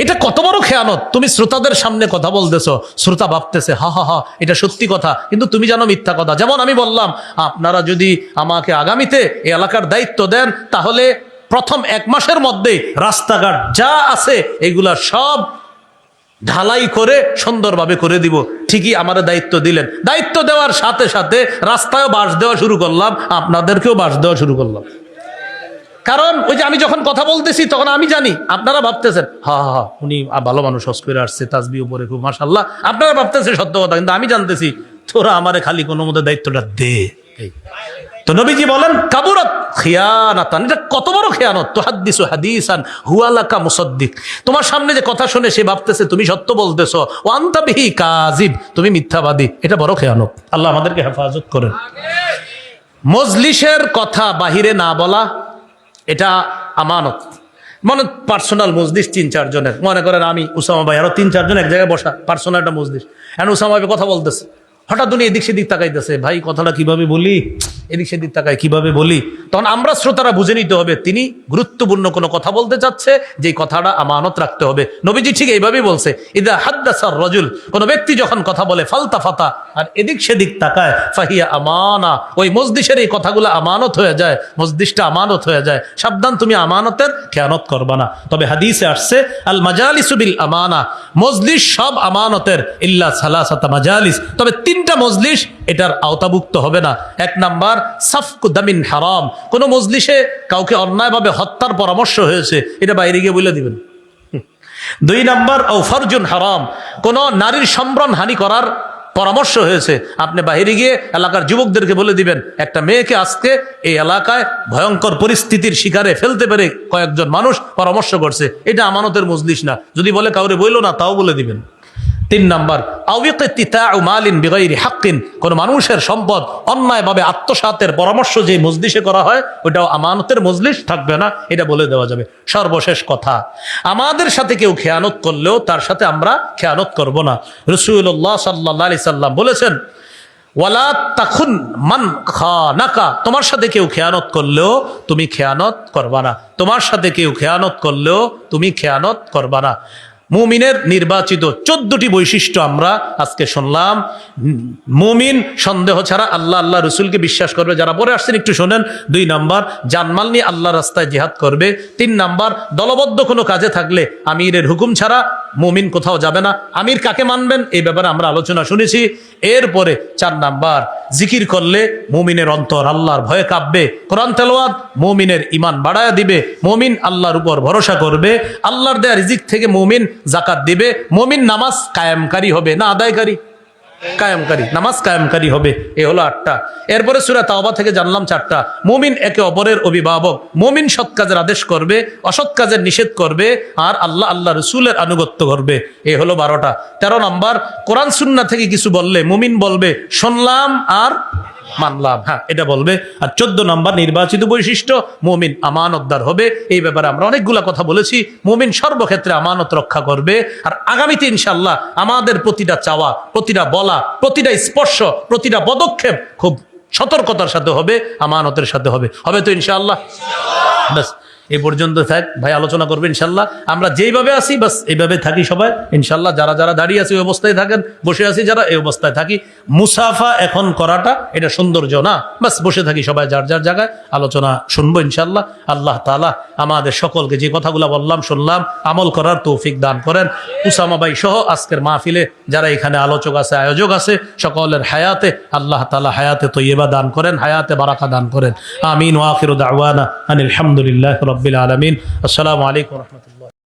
এটা কত বড় খেয়ানত, তুমি শ্রোতাদের সামনে কথা বলতেছো, শ্রোতা ভাবতেছে হা হা হা এটা সত্যি কথা, কিন্তু তুমি জানো মিথ্যা কথা। যেমন আমি বললাম, আপনারা যদি আমাকে আগামীতে এই এলাকার দায়িত্ব দেন, তাহলে প্রথম 1 মাসের মধ্যে রাস্তাঘাট যা আছে এগুলা সব ঢালাই করে সুন্দরভাবে করে দিব। ঠিকই আমার দায়িত্ব দিলেন, দায়িত্ব দেওয়ার সাথে সাথে রাস্তায় বাঁশ দেওয়া শুরু করলাম, আপনাদেরকেও বাঁশ দেওয়া শুরু করলাম। কারণ ওই যে আমি যখন কথা বলতেছি তখন আমি জানি আপনারা ভাবতেছেন হা হা উনি ভালো মানুষ, হজ করে আসছে, তাসবিহ পরে খুব মাশাআল্লাহ, আপনারা ভাবতেছেন সত্য কথা, কিন্তু আমি জানতেছি তোরা আমারে খালি কোনো মতে দায়িত্বটা দে। তো নবীজি বলেন কাবুরাত খিয়ানাতান, এটা কত বড় খেয়ানত। তুহাদ্দিসু হাদিসান হুয়া লাকা মুসাদ্দিক, তোমার সামনে যে কথা শুনে সে ভাবতেছে তুমি সত্য বলতেছো, ওয়া আনতা বিহি কাযিব, তুমি মিথ্যাবাদী, এটা বড় খেয়ানত। আল্লাহ আমাদেরকে হেফাজত করেন। মজলিসের কথা বাহিরে না বলা এটা আমানত। মনে পার্সোনাল মজলিস 3-4 জনের, মনে করেন আমি উসামা ভাই আরো 3-4 জন এক জায়গায় বসা, পার্সোনাল একটা মজলিস, এখন উসামা ভাই কথা বলতেছে, হঠাৎ উনি এদিক সেদিক তাকাইতেছে, ভাই কথাটা কিভাবে বলি, এদিক সেদিক তাকায় কিভাবে বলি। তখন আমরা শ্রোতারা বুঝে নিতে হবে তিনি গুরুত্বপূর্ণ কোনো কথা বলতে চাচ্ছে, যে কথাটা আমানত রাখতে হবে। নবীজি ঠিক এইভাবেই বলছে, ইদা হাদ্দাসার রাজুল, কোন ব্যক্তি যখন কথা বলে ফালতাফাতা, আর এদিক সেদিক তাকায়, ফাহিয়া আমানা, ওই মজলিসের এই কথাগুলো আমানত হয়ে যায়, মজলিসটা আমানত হয়ে যায়। সাবধান, তুমি আমানতের খেয়ানত করবা না। তবে হাদিসে আসছে আল মাজালিসু বিল আমানা, মজলিস সব আমানতের, ইল্লা সালাসাতা মাজালিস, তবে 3টা মজলিস এটার আওতাভুক্ত হবে না। 1 নাম্বার সাফকু দামিন হারাম, কোন মজলিসে কাউকে অন্যায়ভাবে হত্যার পরামর্শ হয়েছে, এটা বাইরে গিয়ে বলে দিবেন। 2 নাম্বার ও ফারজুন হারাম, কোন নারীর সম্ভ্রম হানি করার পরামর্শ হয়েছে, আপনি বাইরে গিয়ে এলাকার যুবকদেরকে বলে দিবেন একটা মেয়েকে আজকে এই এলাকায় ভয়ঙ্কর পরিস্থিতির শিকারে ফেলতে পেরে কয়েকজন মানুষ পরামর্শ করছে, এটা আমানতের মজলিস না। যদি বলে কাউরে বইলো না, তাও বলে দিবেন। 3 নাম্বার আউইকিতিতাউ মালিন বিগাইরি হাক্কিন, কোন মানুষের সম্পদ অন্যায়ভাবে আত্মসাতের পরামর্শ যে মজলিসে করা হয় ওটাও আমানতের মজলিস থাকবে না, এটা বলে দেওয়া যাবে। সর্বশেষ কথা, আমাদের সাথে কেউ খেয়ানত করলেও তার সাথে আমরা খেয়ানত করব না। রাসূলুল্লাহ সাল্লাল্লাহু আলাইহি সাল্লাম বলেছেন, ওয়ালা তাখুন মান খানাকা, তোমার সাথে কেউ খেয়ানত করলেও তুমি খেয়ানত করবা না, তোমার সাথে কেউ খেয়ানত করলেও তুমি খেয়ানত করবা না। মুমিনের নির্বাচিত 14টি বৈশিষ্ট্য আমরা আজকে শুনলাম। মুমিন সন্দেহ ছাড়া আল্লাহ আল্লাহ রসুলকে বিশ্বাস করবে, যারা পরে আসছেন একটু শোনেন। 2 নাম্বার জানমাল নিয়ে আল্লাহ রাস্তায় জিহাদ করবে। 3 নাম্বার দলবদ্ধ কোনো কাজে থাকলে আমিরের হুকুম ছাড়া মুমিন কোথাও যাবে না। আমির কাকে মানবেন এই ব্যাপারে আমরা আলোচনা শুনেছি। এরপরে 4 নাম্বার, জিকির করলে মুমিনের অন্তর আল্লাহর ভয়ে কাঁপবে। কোরআন তেলাওয়াত মুমিনের ঈমান বাড়ায়া দিবে। মুমিন আল্লাহর উপর ভরসা করবে। আল্লাহর দেয়া রিজিক থেকে মুমিন যাকাত দিবে। মুমিন নামাজ কায়েমকারী হবে, না আদায়কারী, কায়েমকারী, নামাজ কায়েমকারী হবে। এ হলো 8টা। এরপরে সূরা তাওবা থেকে জানলাম 4টা। মুমিন একে অপরের অভিভাবক। মুমিন সৎ কাজের আদেশ করবে, অসৎ কাজের নিষেধ করবে, আর আল্লাহ রসুলের আনুগত্য করবে। এ হলো 12টা। 13 নাম্বার, কোরআন সুন্নাহ থেকে কিছু বললে মুমিন বলবে শুনলাম আর মানলাম, হ্যাঁ এটা বলবে। আর 14 নাম্বার, নির্বাচিত বৈশিষ্ট্য, মুমিন আমানতদার হবে। এই ব্যাপারে আমরা অনেকগুলা কথা বলেছি। মুমিন সর্বক্ষেত্রে আমানত রক্ষা করবে। আর আগামীতে ইনশাআল্লাহ আমাদের প্রতিটা চাওয়া, প্রতিটা বলা, প্রতিটা স্পর্শ, প্রতিটা পদক্ষেপ খুব সতর্কতার সাথে হবে, আমানতের সাথে হবে। হবে তো ইনশাআল্লাহ? ব্যাস এই পর্যন্ত থাক, ভাই আলোচনা করবে ইনশাল্লাহ। আমরা যেইভাবে আছি বাস এইভাবে থাকি সবাই ইনশাল্লাহ। যারা যারা দাঁড়িয়ে আছি ওই অবস্থায় থাকেন, বসে আছি যারা এই অবস্থায় থাকি। মুসাফা এখন করাটা এটা সৌন্দর্য না, বাস বসে থাকি সবাই যার যার জায়গায়, আলোচনা শুনবো ইনশাল্লাহ। আল্লাহ তাআলা আমাদের সকলকে যে কথাগুলো বললাম শুনলাম আমল করার তৌফিক দান করেন। উসামা ভাই সহ আজকের মাহফিলে যারা এখানে আলোচক আছে, আয়োজক আছে, সকলের হায়াতে আল্লাহ তাআলা হায়াতে তৈয়বা দান করেন, হায়াতে বারাকা দান করেন। আমিন ওয়া আখিরু দাওয়ানা আনিল হামদুলিল্লাহি রাব্বিল আলামিন। আসসালামু আলাইকুম ওয়া রাহমাতুল্লাহ।